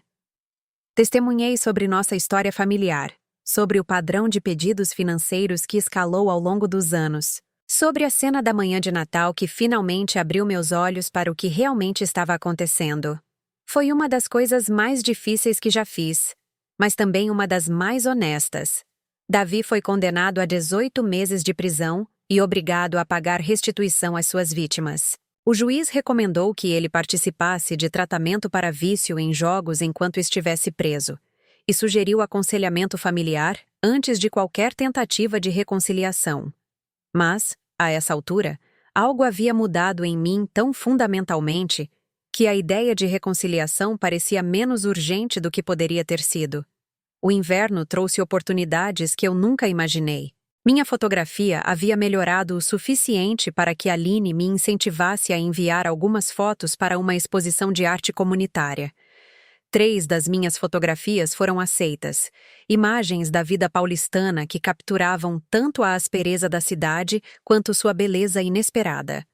Testemunhei sobre nossa história familiar, sobre o padrão de pedidos financeiros que escalou ao longo dos anos, sobre a cena da manhã de Natal que finalmente abriu meus olhos para o que realmente estava acontecendo. Foi uma das coisas mais difíceis que já fiz, mas também uma das mais honestas. Davi foi condenado a 18 meses de prisão e obrigado a pagar restituição às suas vítimas. O juiz recomendou que ele participasse de tratamento para vício em jogos enquanto estivesse preso, e sugeriu aconselhamento familiar antes de qualquer tentativa de reconciliação. Mas, a essa altura, algo havia mudado em mim tão fundamentalmente que a ideia de reconciliação parecia menos urgente do que poderia ter sido. O inverno trouxe oportunidades que eu nunca imaginei. Minha fotografia havia melhorado o suficiente para que Aline me incentivasse a enviar algumas fotos para uma exposição de arte comunitária. 3 das minhas fotografias foram aceitas, imagens da vida paulistana que capturavam tanto a aspereza da cidade quanto sua beleza inesperada.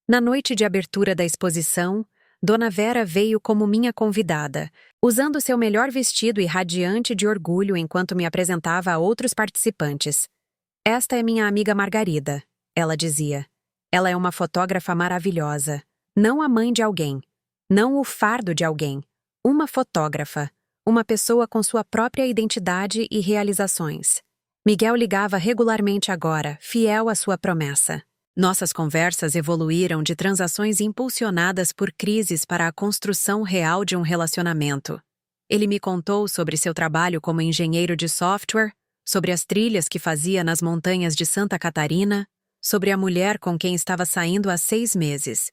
Na noite de abertura da exposição, Dona Vera veio como minha convidada, usando seu melhor vestido e radiante de orgulho enquanto me apresentava a outros participantes. Esta é minha amiga Margarida, ela dizia. Ela é uma fotógrafa maravilhosa. Não a mãe de alguém. Não o fardo de alguém. Uma fotógrafa. Uma pessoa com sua própria identidade e realizações. Miguel ligava regularmente agora, fiel à sua promessa. Nossas conversas evoluíram de transações impulsionadas por crises para a construção real de um relacionamento. Ele me contou sobre seu trabalho como engenheiro de software, sobre as trilhas que fazia nas montanhas de Santa Catarina, sobre a mulher com quem estava saindo há 6 meses.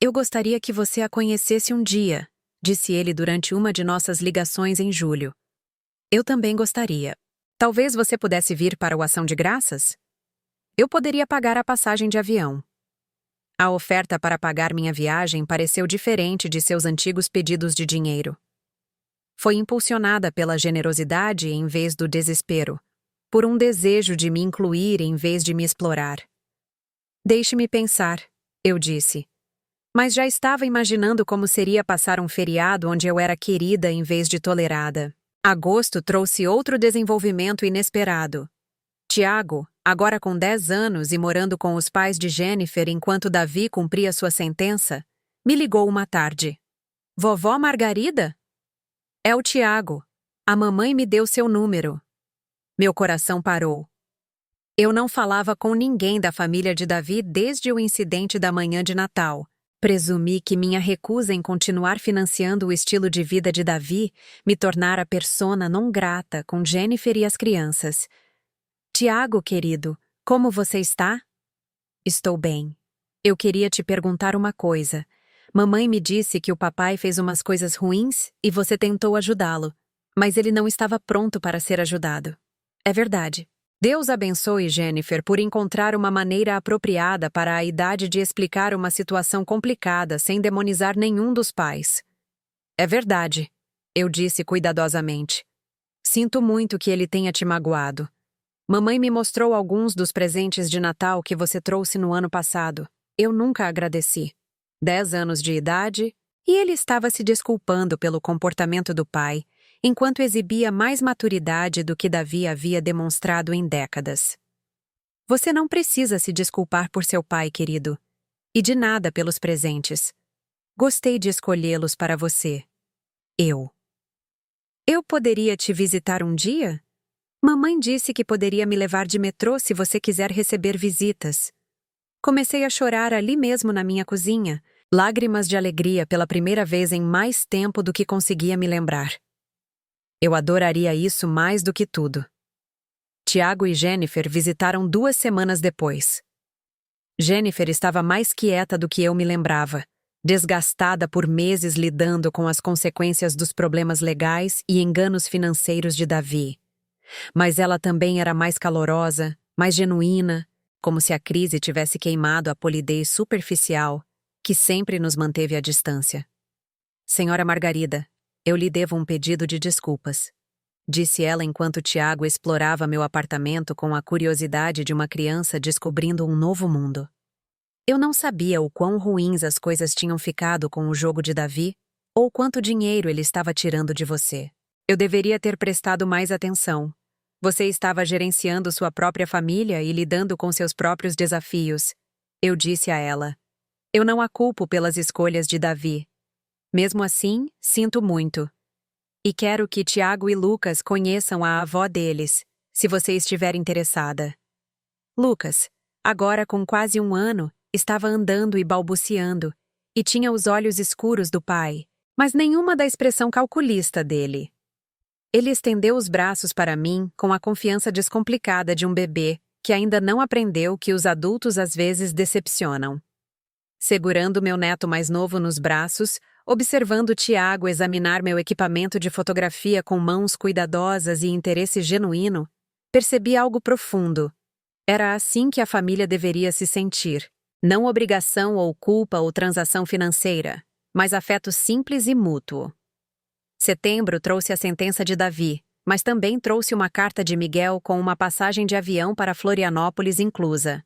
Eu gostaria que você a conhecesse um dia, disse ele durante uma de nossas ligações em julho. Eu também gostaria. Talvez você pudesse vir para o Ação de Graças? Eu poderia pagar a passagem de avião. A oferta para pagar minha viagem pareceu diferente de seus antigos pedidos de dinheiro. Foi impulsionada pela generosidade em vez do desespero, por um desejo de me incluir em vez de me explorar. Deixe-me pensar, eu disse. Mas já estava imaginando como seria passar um feriado onde eu era querida em vez de tolerada. Agosto trouxe outro desenvolvimento inesperado. Tiago, agora com 10 anos e morando com os pais de Jennifer enquanto Davi cumpria sua sentença, me ligou uma tarde. Vovó Margarida? É o Tiago. A mamãe me deu seu número. Meu coração parou. Eu não falava com ninguém da família de Davi desde o incidente da manhã de Natal. Presumi que minha recusa em continuar financiando o estilo de vida de Davi me tornara persona non grata com Jennifer e as crianças. Tiago, querido, como você está? Estou bem. Eu queria te perguntar uma coisa. Mamãe me disse que o papai fez umas coisas ruins e você tentou ajudá-lo, mas ele não estava pronto para ser ajudado. É verdade. Deus abençoe Jennifer por encontrar uma maneira apropriada para a idade de explicar uma situação complicada sem demonizar nenhum dos pais. É verdade, eu disse cuidadosamente. Sinto muito que ele tenha te magoado. Mamãe me mostrou alguns dos presentes de Natal que você trouxe no ano passado. Eu nunca agradeci. 10 anos de idade, e ele estava se desculpando pelo comportamento do pai, enquanto exibia mais maturidade do que Davi havia demonstrado em décadas. Você não precisa se desculpar por seu pai, querido. E de nada pelos presentes. Gostei de escolhê-los para você. Eu poderia te visitar um dia? Mamãe disse que poderia me levar de metrô se você quiser receber visitas. Comecei a chorar ali mesmo na minha cozinha, lágrimas de alegria pela primeira vez em mais tempo do que conseguia me lembrar. Eu adoraria isso mais do que tudo. Tiago e Jennifer visitaram 2 semanas depois. Jennifer estava mais quieta do que eu me lembrava, desgastada por meses lidando com as consequências dos problemas legais e enganos financeiros de Davi. Mas ela também era mais calorosa, mais genuína, como se a crise tivesse queimado a polidez superficial que sempre nos manteve à distância. Senhora Margarida, eu lhe devo um pedido de desculpas, disse ela enquanto Tiago explorava meu apartamento com a curiosidade de uma criança descobrindo um novo mundo. Eu não sabia o quão ruins as coisas tinham ficado com o jogo de Davi, ou quanto dinheiro ele estava tirando de você. Eu deveria ter prestado mais atenção. Você estava gerenciando sua própria família e lidando com seus próprios desafios. Eu disse a ela. Eu não a culpo pelas escolhas de Davi. Mesmo assim, sinto muito. E quero que Tiago e Lucas conheçam a avó deles, se você estiver interessada. Lucas, agora com quase 1 ano, estava andando e balbuciando, e tinha os olhos escuros do pai, mas nenhuma da expressão calculista dele. Ele estendeu os braços para mim com a confiança descomplicada de um bebê que ainda não aprendeu que os adultos às vezes decepcionam. Segurando meu neto mais novo nos braços, observando Tiago examinar meu equipamento de fotografia com mãos cuidadosas e interesse genuíno, percebi algo profundo. Era assim que a família deveria se sentir. Não obrigação ou culpa ou transação financeira, mas afeto simples e mútuo. Setembro trouxe a sentença de Davi, mas também trouxe uma carta de Miguel com uma passagem de avião para Florianópolis inclusa.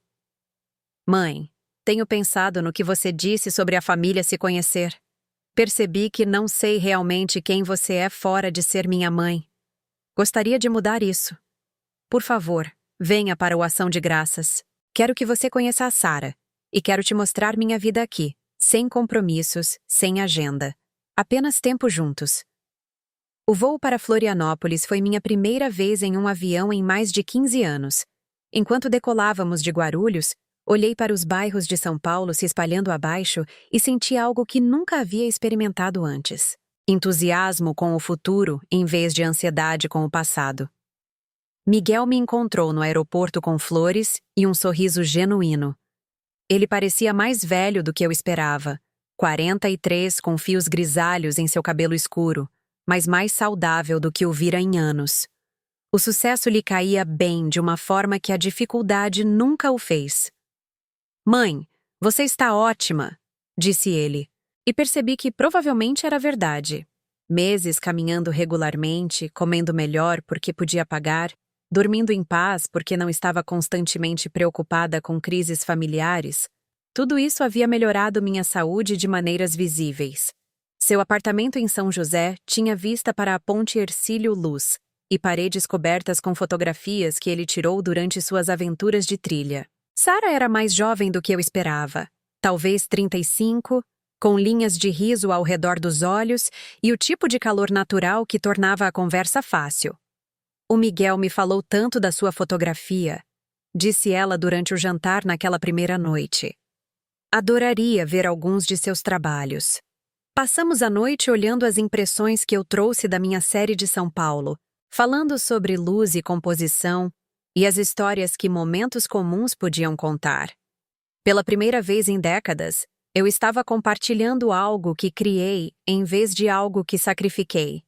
Mãe, tenho pensado no que você disse sobre a família se conhecer. Percebi que não sei realmente quem você é fora de ser minha mãe. Gostaria de mudar isso. Por favor, venha para o Ação de Graças. Quero que você conheça a Sarah. E quero te mostrar minha vida aqui, sem compromissos, sem agenda. Apenas tempo juntos. O voo para Florianópolis foi minha primeira vez em um avião em mais de 15 anos. Enquanto decolávamos de Guarulhos, olhei para os bairros de São Paulo se espalhando abaixo e senti algo que nunca havia experimentado antes. Entusiasmo com o futuro em vez de ansiedade com o passado. Miguel me encontrou no aeroporto com flores e um sorriso genuíno. Ele parecia mais velho do que eu esperava, 43 com fios grisalhos em seu cabelo escuro, mas mais saudável do que o vira em anos. O sucesso lhe caía bem de uma forma que a dificuldade nunca o fez. "Mãe, você está ótima", disse ele, e percebi que provavelmente era verdade. Meses caminhando regularmente, comendo melhor porque podia pagar, dormindo em paz porque não estava constantemente preocupada com crises familiares, tudo isso havia melhorado minha saúde de maneiras visíveis. Seu apartamento em São José tinha vista para a Ponte Hercílio Luz e paredes cobertas com fotografias que ele tirou durante suas aventuras de trilha. Sarah era mais jovem do que eu esperava, talvez 35, com linhas de riso ao redor dos olhos e o tipo de calor natural que tornava a conversa fácil. "O Miguel me falou tanto da sua fotografia", disse ela durante o jantar naquela primeira noite. "Adoraria ver alguns de seus trabalhos." Passamos a noite olhando as impressões que eu trouxe da minha série de São Paulo, falando sobre luz e composição e as histórias que momentos comuns podiam contar. Pela primeira vez em décadas, eu estava compartilhando algo que criei em vez de algo que sacrifiquei.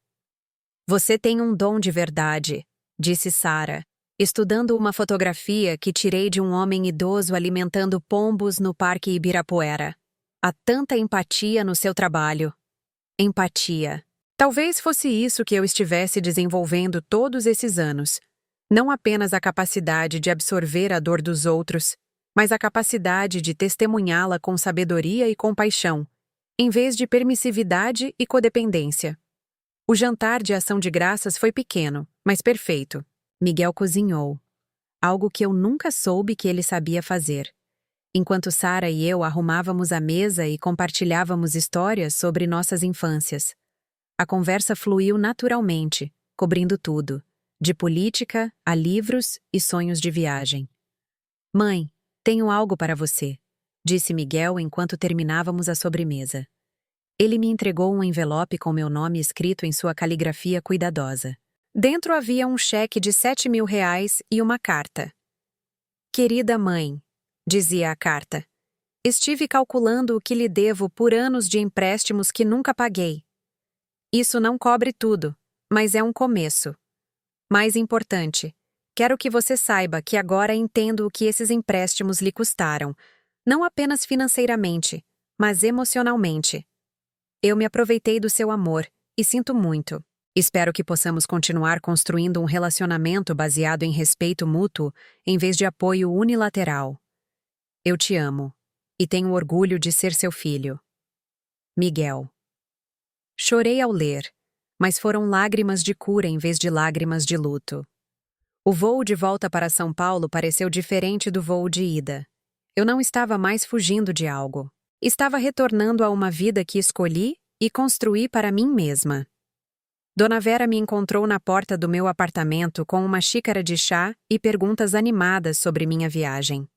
"Você tem um dom de verdade", disse Sarah, estudando uma fotografia que tirei de um homem idoso alimentando pombos no Parque Ibirapuera. "Há tanta empatia no seu trabalho." Empatia. Talvez fosse isso que eu estivesse desenvolvendo todos esses anos. Não apenas a capacidade de absorver a dor dos outros, mas a capacidade de testemunhá-la com sabedoria e compaixão, em vez de permissividade e codependência. O jantar de ação de graças foi pequeno, mas perfeito. Miguel cozinhou. Algo que eu nunca soube que ele sabia fazer. Enquanto Sarah e eu arrumávamos a mesa e compartilhávamos histórias sobre nossas infâncias. A conversa fluiu naturalmente, cobrindo tudo, de política a livros e sonhos de viagem. "Mãe, tenho algo para você", disse Miguel enquanto terminávamos a sobremesa. Ele me entregou um envelope com meu nome escrito em sua caligrafia cuidadosa. Dentro havia um cheque de R$ 7.000 e uma carta. "Querida mãe", dizia a carta, "estive calculando o que lhe devo por anos de empréstimos que nunca paguei. Isso não cobre tudo, mas é um começo. Mais importante, quero que você saiba que agora entendo o que esses empréstimos lhe custaram, não apenas financeiramente, mas emocionalmente. Eu me aproveitei do seu amor e sinto muito. Espero que possamos continuar construindo um relacionamento baseado em respeito mútuo em vez de apoio unilateral. Eu te amo e tenho orgulho de ser seu filho. Miguel." Chorei ao ler, mas foram lágrimas de cura em vez de lágrimas de luto. O voo de volta para São Paulo pareceu diferente do voo de ida. Eu não estava mais fugindo de algo. Estava retornando a uma vida que escolhi e construí para mim mesma. Dona Vera me encontrou na porta do meu apartamento com uma xícara de chá e perguntas animadas sobre minha viagem.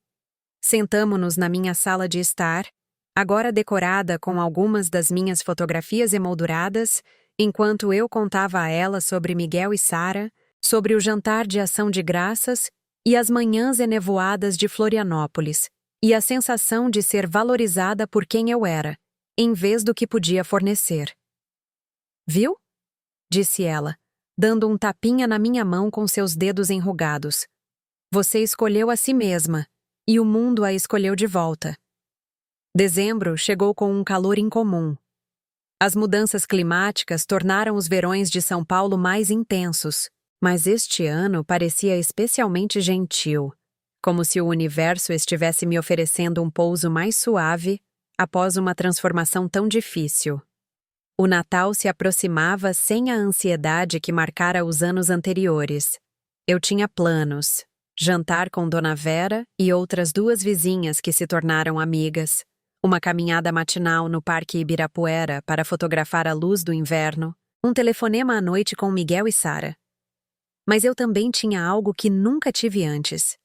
Sentamo-nos na minha sala de estar, agora decorada com algumas das minhas fotografias emolduradas, enquanto eu contava a ela sobre Miguel e Sarah, sobre o jantar de ação de graças e as manhãs enevoadas de Florianópolis, e a sensação de ser valorizada por quem eu era, em vez do que podia fornecer. "Viu?", disse ela, dando um tapinha na minha mão com seus dedos enrugados. "Você escolheu a si mesma, e o mundo a escolheu de volta." Dezembro chegou com um calor incomum. As mudanças climáticas tornaram os verões de São Paulo mais intensos, mas este ano parecia especialmente gentil, como se o universo estivesse me oferecendo um pouso mais suave após uma transformação tão difícil. O Natal se aproximava sem a ansiedade que marcara os anos anteriores. Eu tinha planos: jantar com Dona Vera e outras 2 vizinhas que se tornaram amigas, uma caminhada matinal no Parque Ibirapuera para fotografar a luz do inverno, um telefonema à noite com Miguel e Sara. Mas eu também tinha algo que nunca tive antes: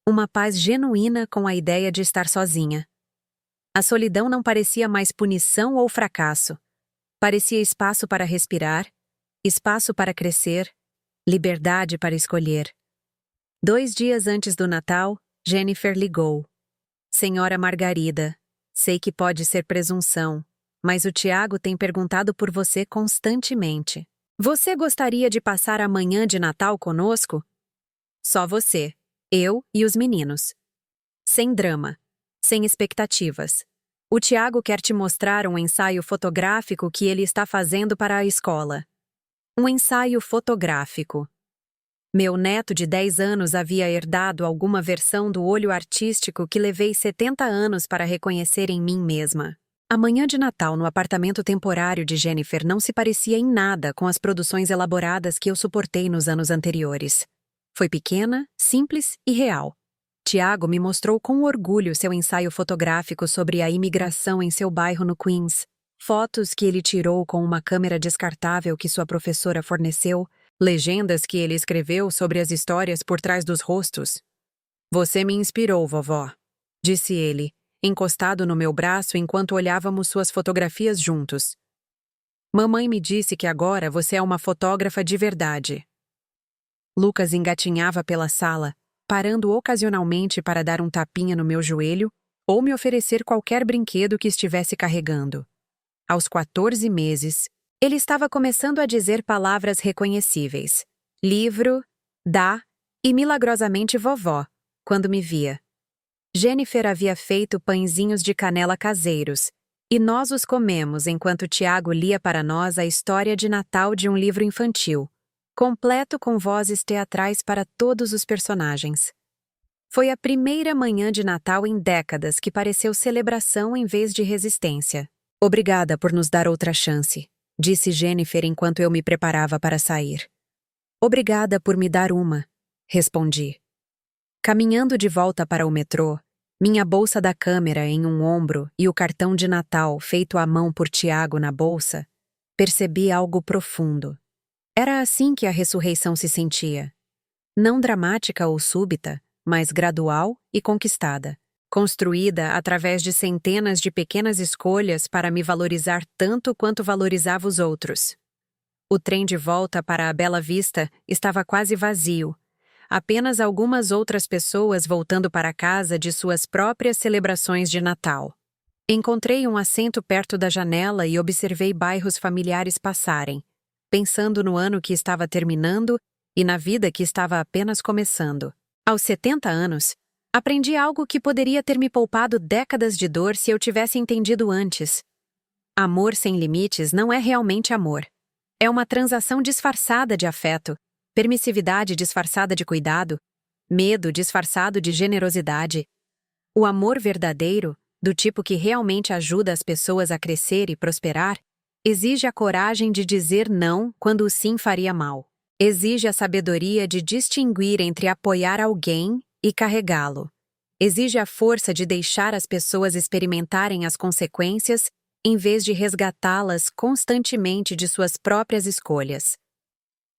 uma paz genuína com a ideia de estar sozinha. A solidão não parecia mais punição ou fracasso. Parecia espaço para respirar, espaço para crescer, liberdade para escolher. 2 dias antes do Natal, Jennifer ligou. Senhora Margarida, sei que pode ser presunção, mas o Tiago tem perguntado por você constantemente. Você gostaria de passar a manhã de Natal conosco? Só você, eu e os meninos. Sem drama, sem expectativas. O Tiago quer te mostrar um ensaio fotográfico que ele está fazendo para a escola. Um ensaio fotográfico. Meu neto de 10 anos havia herdado alguma versão do olho artístico que levei 70 anos para reconhecer em mim mesma. A manhã de Natal no apartamento temporário de Jennifer não se parecia em nada com as produções elaboradas que eu suportei nos anos anteriores. Foi pequena, simples e real. Tiago me mostrou com orgulho seu ensaio fotográfico sobre a imigração em seu bairro no Queens. Fotos que ele tirou com uma câmera descartável que sua professora forneceu, legendas que ele escreveu sobre as histórias por trás dos rostos. Você me inspirou, vovó, disse ele, encostado no meu braço enquanto olhávamos suas fotografias juntos. Mamãe me disse que agora você é uma fotógrafa de verdade. Lucas engatinhava pela sala, parando ocasionalmente para dar um tapinha no meu joelho ou me oferecer qualquer brinquedo que estivesse carregando. Aos 14 meses, ele estava começando a dizer palavras reconhecíveis. Livro, dá e milagrosamente vovó, quando me via. Jennifer havia feito pãezinhos de canela caseiros, e nós os comemos enquanto Tiago lia para nós a história de Natal de um livro infantil, completo com vozes teatrais para todos os personagens. Foi a primeira manhã de Natal em décadas que pareceu celebração em vez de resistência. Obrigada por nos dar outra chance, disse Jennifer enquanto eu me preparava para sair. Obrigada por me dar uma, respondi. Caminhando de volta para o metrô, minha bolsa da câmera em um ombro e o cartão de Natal feito à mão por Tiago na bolsa, percebi algo profundo. Era assim que a ressurreição se sentia. Não dramática ou súbita, mas gradual e conquistada. Construída através de centenas de pequenas escolhas para me valorizar tanto quanto valorizava os outros. O trem de volta para a Bela Vista estava quase vazio. Apenas algumas outras pessoas voltando para casa de suas próprias celebrações de Natal. Encontrei um assento perto da janela e observei bairros familiares passarem, pensando no ano que estava terminando e na vida que estava apenas começando. Aos 70 anos, aprendi algo que poderia ter me poupado décadas de dor se eu tivesse entendido antes. Amor sem limites não é realmente amor. É uma transação disfarçada de afeto, permissividade disfarçada de cuidado, medo disfarçado de generosidade. O amor verdadeiro, do tipo que realmente ajuda as pessoas a crescer e prosperar, exige a coragem de dizer não quando o sim faria mal. Exige a sabedoria de distinguir entre apoiar alguém e carregá-lo. Exige a força de deixar as pessoas experimentarem as consequências em vez de resgatá-las constantemente de suas próprias escolhas.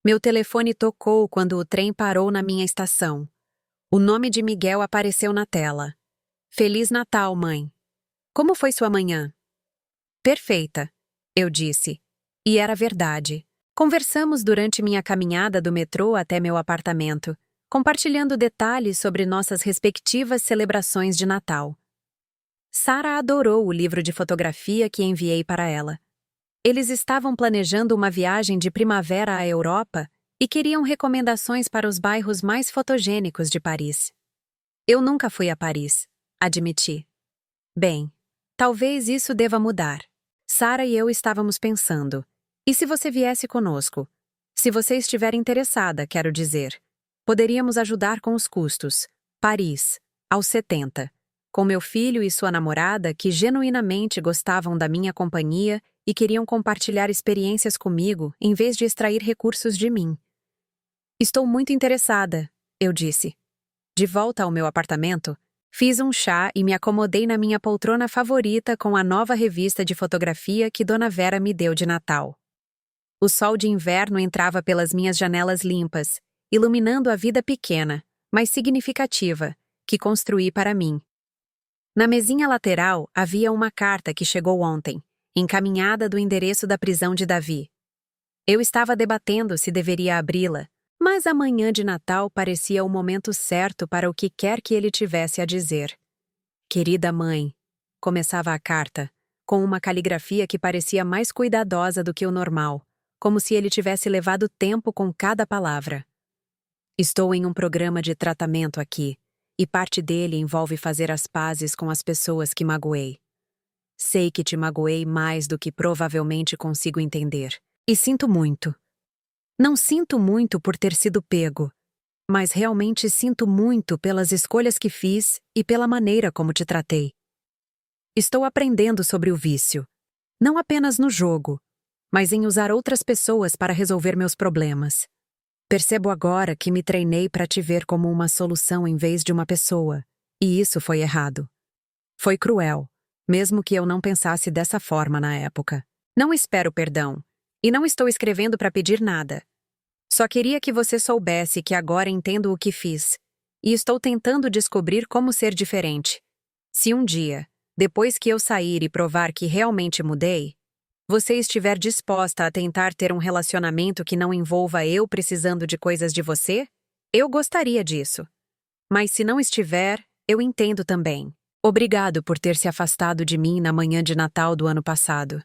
Meu telefone tocou quando o trem parou na minha estação. O nome de Miguel apareceu na tela. Feliz Natal, mãe. Como foi sua manhã? Perfeita, eu disse. E era verdade. Conversamos durante minha caminhada do metrô até meu apartamento, compartilhando detalhes sobre nossas respectivas celebrações de Natal. Sara adorou o livro de fotografia que enviei para ela. Eles estavam planejando uma viagem de primavera à Europa e queriam recomendações para os bairros mais fotogênicos de Paris. Eu nunca fui a Paris, admiti. Bem, talvez isso deva mudar. Sara e eu estávamos pensando. E se você viesse conosco? Se você estiver interessada, quero dizer. Poderíamos ajudar com os custos. Paris, aos 70, com meu filho e sua namorada que genuinamente gostavam da minha companhia e queriam compartilhar experiências comigo em vez de extrair recursos de mim. Estou muito interessada, eu disse. De volta ao meu apartamento, fiz um chá e me acomodei na minha poltrona favorita com a nova revista de fotografia que Dona Vera me deu de Natal. O sol de inverno entrava pelas minhas janelas limpas, iluminando a vida pequena, mas significativa, que construí para mim. Na mesinha lateral havia uma carta que chegou ontem, encaminhada do endereço da prisão de Davi. Eu estava debatendo se deveria abri-la, mas a manhã de Natal parecia o momento certo para o que quer que ele tivesse a dizer. Querida mãe, começava a carta, com uma caligrafia que parecia mais cuidadosa do que o normal, como se ele tivesse levado tempo com cada palavra. Estou em um programa de tratamento aqui, e parte dele envolve fazer as pazes com as pessoas que magoei. Sei que te magoei mais do que provavelmente consigo entender, e sinto muito. Não sinto muito por ter sido pego, mas realmente sinto muito pelas escolhas que fiz e pela maneira como te tratei. Estou aprendendo sobre o vício, não apenas no jogo, mas em usar outras pessoas para resolver meus problemas. Percebo agora que me treinei para te ver como uma solução em vez de uma pessoa, e isso foi errado. Foi cruel, mesmo que eu não pensasse dessa forma na época. Não espero perdão, e não estou escrevendo para pedir nada. Só queria que você soubesse que agora entendo o que fiz, e estou tentando descobrir como ser diferente. Se um dia, depois que eu sair e provar que realmente mudei, você estiver disposta a tentar ter um relacionamento que não envolva eu precisando de coisas de você, eu gostaria disso. Mas se não estiver, eu entendo também. Obrigado por ter se afastado de mim na manhã de Natal do ano passado.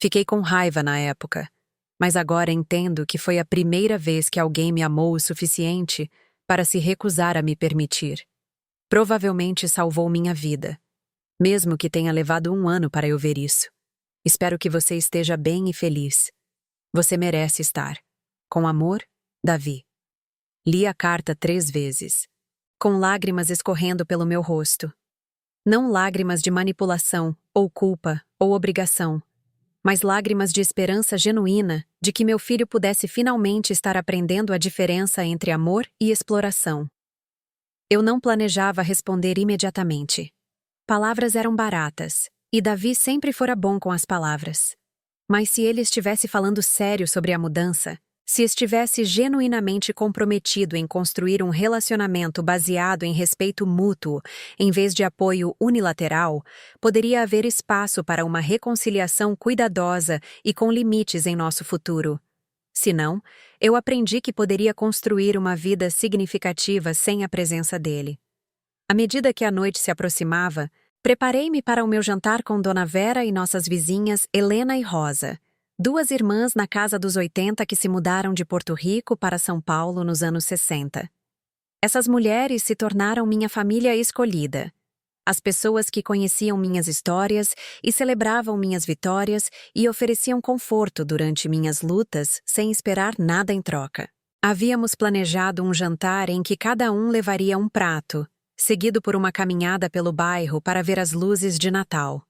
Fiquei com raiva na época, mas agora entendo que foi a primeira vez que alguém me amou o suficiente para se recusar a me permitir. Provavelmente salvou minha vida, mesmo que tenha levado 1 ano para eu ver isso. Espero que você esteja bem e feliz. Você merece estar. Com amor, Davi. Li a carta 3 vezes, com lágrimas escorrendo pelo meu rosto. Não lágrimas de manipulação, ou culpa, ou obrigação, mas lágrimas de esperança genuína de que meu filho pudesse finalmente estar aprendendo a diferença entre amor e exploração. Eu não planejava responder imediatamente. Palavras eram baratas, e Davi sempre fora bom com as palavras. Mas se ele estivesse falando sério sobre a mudança, se estivesse genuinamente comprometido em construir um relacionamento baseado em respeito mútuo, em vez de apoio unilateral, poderia haver espaço para uma reconciliação cuidadosa e com limites em nosso futuro. Se não, eu aprendi que poderia construir uma vida significativa sem a presença dele. À medida que a noite se aproximava, preparei-me para o meu jantar com Dona Vera e nossas vizinhas Helena e Rosa, 2 irmãs na casa dos 80 que se mudaram de Porto Rico para São Paulo nos anos 60. Essas mulheres se tornaram minha família escolhida. As pessoas que conheciam minhas histórias e celebravam minhas vitórias e ofereciam conforto durante minhas lutas sem esperar nada em troca. Havíamos planejado um jantar em que cada um levaria um prato, seguido por uma caminhada pelo bairro para ver as luzes de Natal.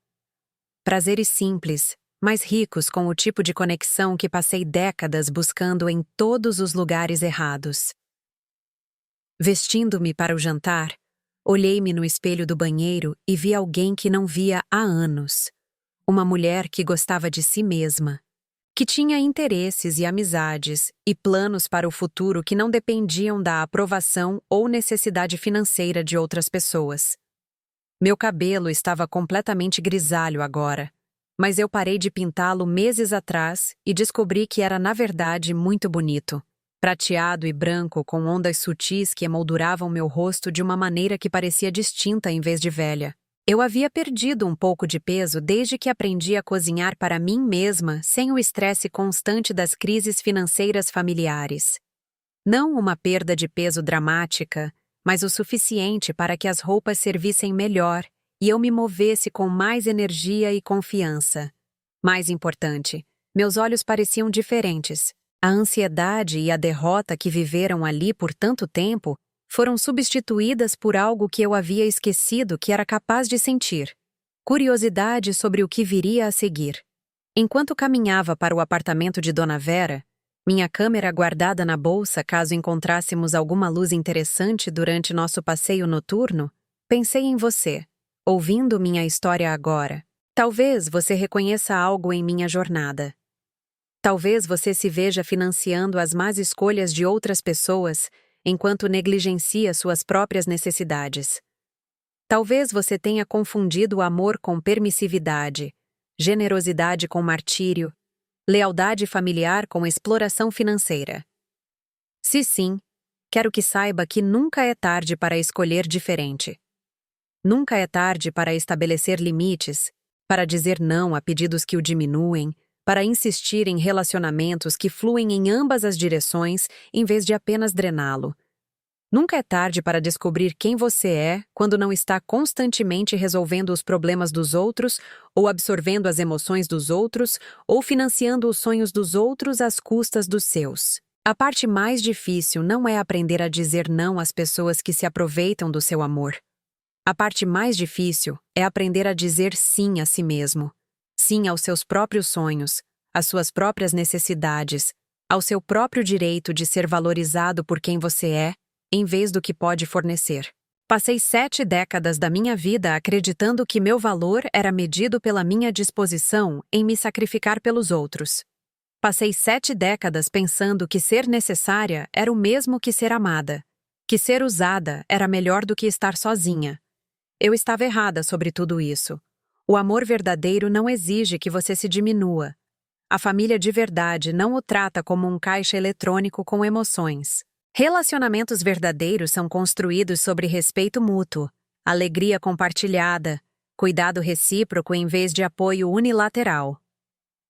Prazeres simples, mas ricos com o tipo de conexão que passei décadas buscando em todos os lugares errados. Vestindo-me para o jantar, olhei-me no espelho do banheiro e vi alguém que não via há anos. Uma mulher que gostava de si mesma, que tinha interesses e amizades e planos para o futuro que não dependiam da aprovação ou necessidade financeira de outras pessoas. Meu cabelo estava completamente grisalho agora, mas eu parei de pintá-lo meses atrás e descobri que era na verdade muito bonito, prateado e branco com ondas sutis que emolduravam meu rosto de uma maneira que parecia distinta em vez de velha. Eu havia perdido um pouco de peso desde que aprendi a cozinhar para mim mesma sem o estresse constante das crises financeiras familiares. Não uma perda de peso dramática, mas o suficiente para que as roupas servissem melhor e eu me movesse com mais energia e confiança. Mais importante, meus olhos pareciam diferentes. A ansiedade e a derrota que viveram ali por tanto tempo foram substituídas por algo que eu havia esquecido que era capaz de sentir: curiosidade sobre o que viria a seguir. Enquanto caminhava para o apartamento de Dona Vera, minha câmera guardada na bolsa caso encontrássemos alguma luz interessante durante nosso passeio noturno, pensei em você, ouvindo minha história agora. Talvez você reconheça algo em minha jornada. Talvez você se veja financiando as más escolhas de outras pessoas enquanto negligencia suas próprias necessidades. Talvez você tenha confundido o amor com permissividade, generosidade com martírio, lealdade familiar com exploração financeira. Se sim, quero que saiba que nunca é tarde para escolher diferente. Nunca é tarde para estabelecer limites, para dizer não a pedidos que o diminuem, para insistir em relacionamentos que fluem em ambas as direções em vez de apenas drená-lo. Nunca é tarde para descobrir quem você é quando não está constantemente resolvendo os problemas dos outros, ou absorvendo as emoções dos outros, ou financiando os sonhos dos outros às custas dos seus. A parte mais difícil não é aprender a dizer não às pessoas que se aproveitam do seu amor. A parte mais difícil é aprender a dizer sim a si mesmo. Sim aos seus próprios sonhos, às suas próprias necessidades, ao seu próprio direito de ser valorizado por quem você é, em vez do que pode fornecer. Passei 7 décadas da minha vida acreditando que meu valor era medido pela minha disposição em me sacrificar pelos outros. Passei 7 décadas pensando que ser necessária era o mesmo que ser amada, que ser usada era melhor do que estar sozinha. Eu estava errada sobre tudo isso. O amor verdadeiro não exige que você se diminua. A família de verdade não o trata como um caixa eletrônico com emoções. Relacionamentos verdadeiros são construídos sobre respeito mútuo, alegria compartilhada, cuidado recíproco em vez de apoio unilateral.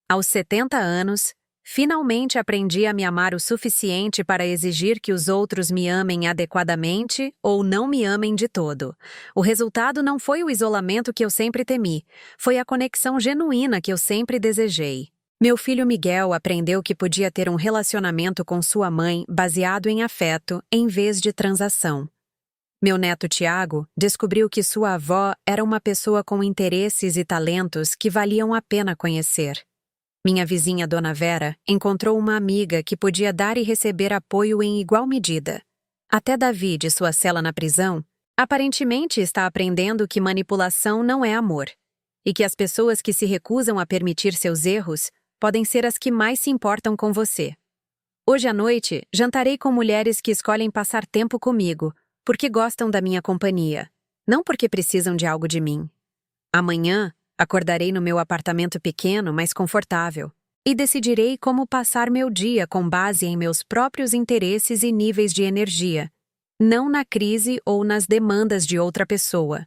Aos 70 anos, finalmente aprendi a me amar o suficiente para exigir que os outros me amem adequadamente ou não me amem de todo. O resultado não foi o isolamento que eu sempre temi, foi a conexão genuína que eu sempre desejei. Meu filho Miguel aprendeu que podia ter um relacionamento com sua mãe baseado em afeto em vez de transação. Meu neto Tiago descobriu que sua avó era uma pessoa com interesses e talentos que valiam a pena conhecer. Minha vizinha Dona Vera encontrou uma amiga que podia dar e receber apoio em igual medida. Até Davi, de sua cela na prisão, aparentemente está aprendendo que manipulação não é amor, e que as pessoas que se recusam a permitir seus erros podem ser as que mais se importam com você. Hoje à noite, jantarei com mulheres que escolhem passar tempo comigo, porque gostam da minha companhia, não porque precisam de algo de mim. Amanhã, acordarei no meu apartamento pequeno, mas confortável, e decidirei como passar meu dia com base em meus próprios interesses e níveis de energia, não na crise ou nas demandas de outra pessoa.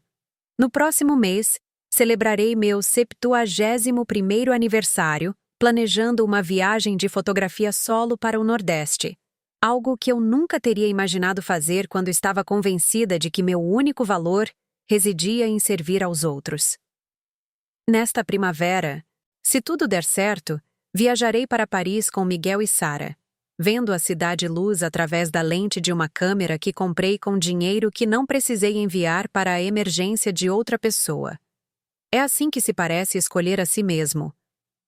No próximo mês, celebrarei meu 71º aniversário, planejando uma viagem de fotografia solo para o Nordeste, algo que eu nunca teria imaginado fazer quando estava convencida de que meu único valor residia em servir aos outros. Nesta primavera, se tudo der certo, viajarei para Paris com Miguel e Sara, vendo a cidade luz através da lente de uma câmera que comprei com dinheiro que não precisei enviar para a emergência de outra pessoa. É assim que se parece escolher a si mesmo.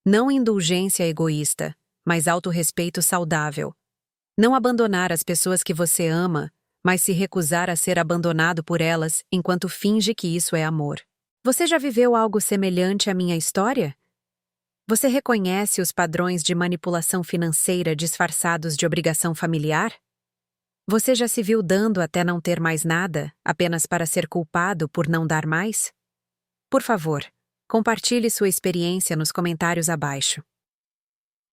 Não indulgência egoísta, mas autorrespeito saudável. Não abandonar as pessoas que você ama, mas se recusar a ser abandonado por elas enquanto finge que isso é amor. Você já viveu algo semelhante à minha história? Você reconhece os padrões de manipulação financeira disfarçados de obrigação familiar? Você já se viu dando até não ter mais nada, apenas para ser culpado por não dar mais? Por favor, compartilhe sua experiência nos comentários abaixo.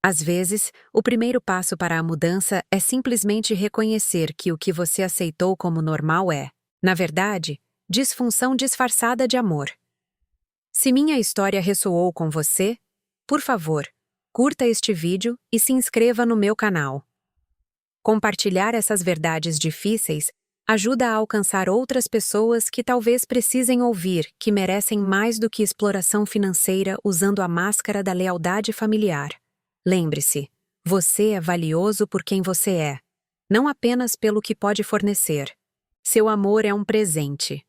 Às vezes, o primeiro passo para a mudança é simplesmente reconhecer que o que você aceitou como normal é, na verdade, disfunção disfarçada de amor. Se minha história ressoou com você, por favor, curta este vídeo e se inscreva no meu canal. Compartilhar essas verdades difíceis ajuda a alcançar outras pessoas que talvez precisem ouvir que merecem mais do que exploração financeira usando a máscara da lealdade familiar. Lembre-se, você é valioso por quem você é, não apenas pelo que pode fornecer. Seu amor é um presente,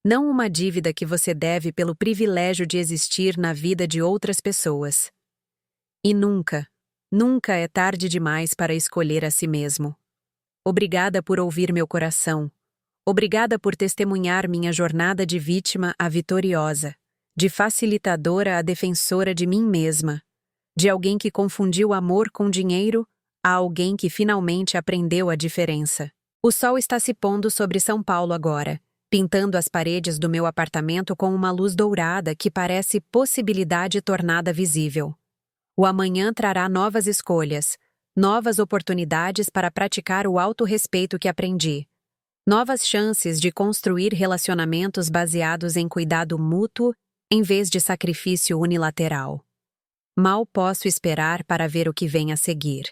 não uma dívida que você deve pelo privilégio de existir na vida de outras pessoas. E nunca, nunca é tarde demais para escolher a si mesmo. Obrigada por ouvir meu coração. Obrigada por testemunhar minha jornada de vítima a vitoriosa, de facilitadora a defensora de mim mesma, de alguém que confundiu amor com dinheiro a alguém que finalmente aprendeu a diferença. O sol está se pondo sobre São Paulo agora, pintando as paredes do meu apartamento com uma luz dourada que parece possibilidade tornada visível. O amanhã trará novas escolhas, novas oportunidades para praticar o autorrespeito que aprendi, novas chances de construir relacionamentos baseados em cuidado mútuo em vez de sacrifício unilateral. Mal posso esperar para ver o que vem a seguir.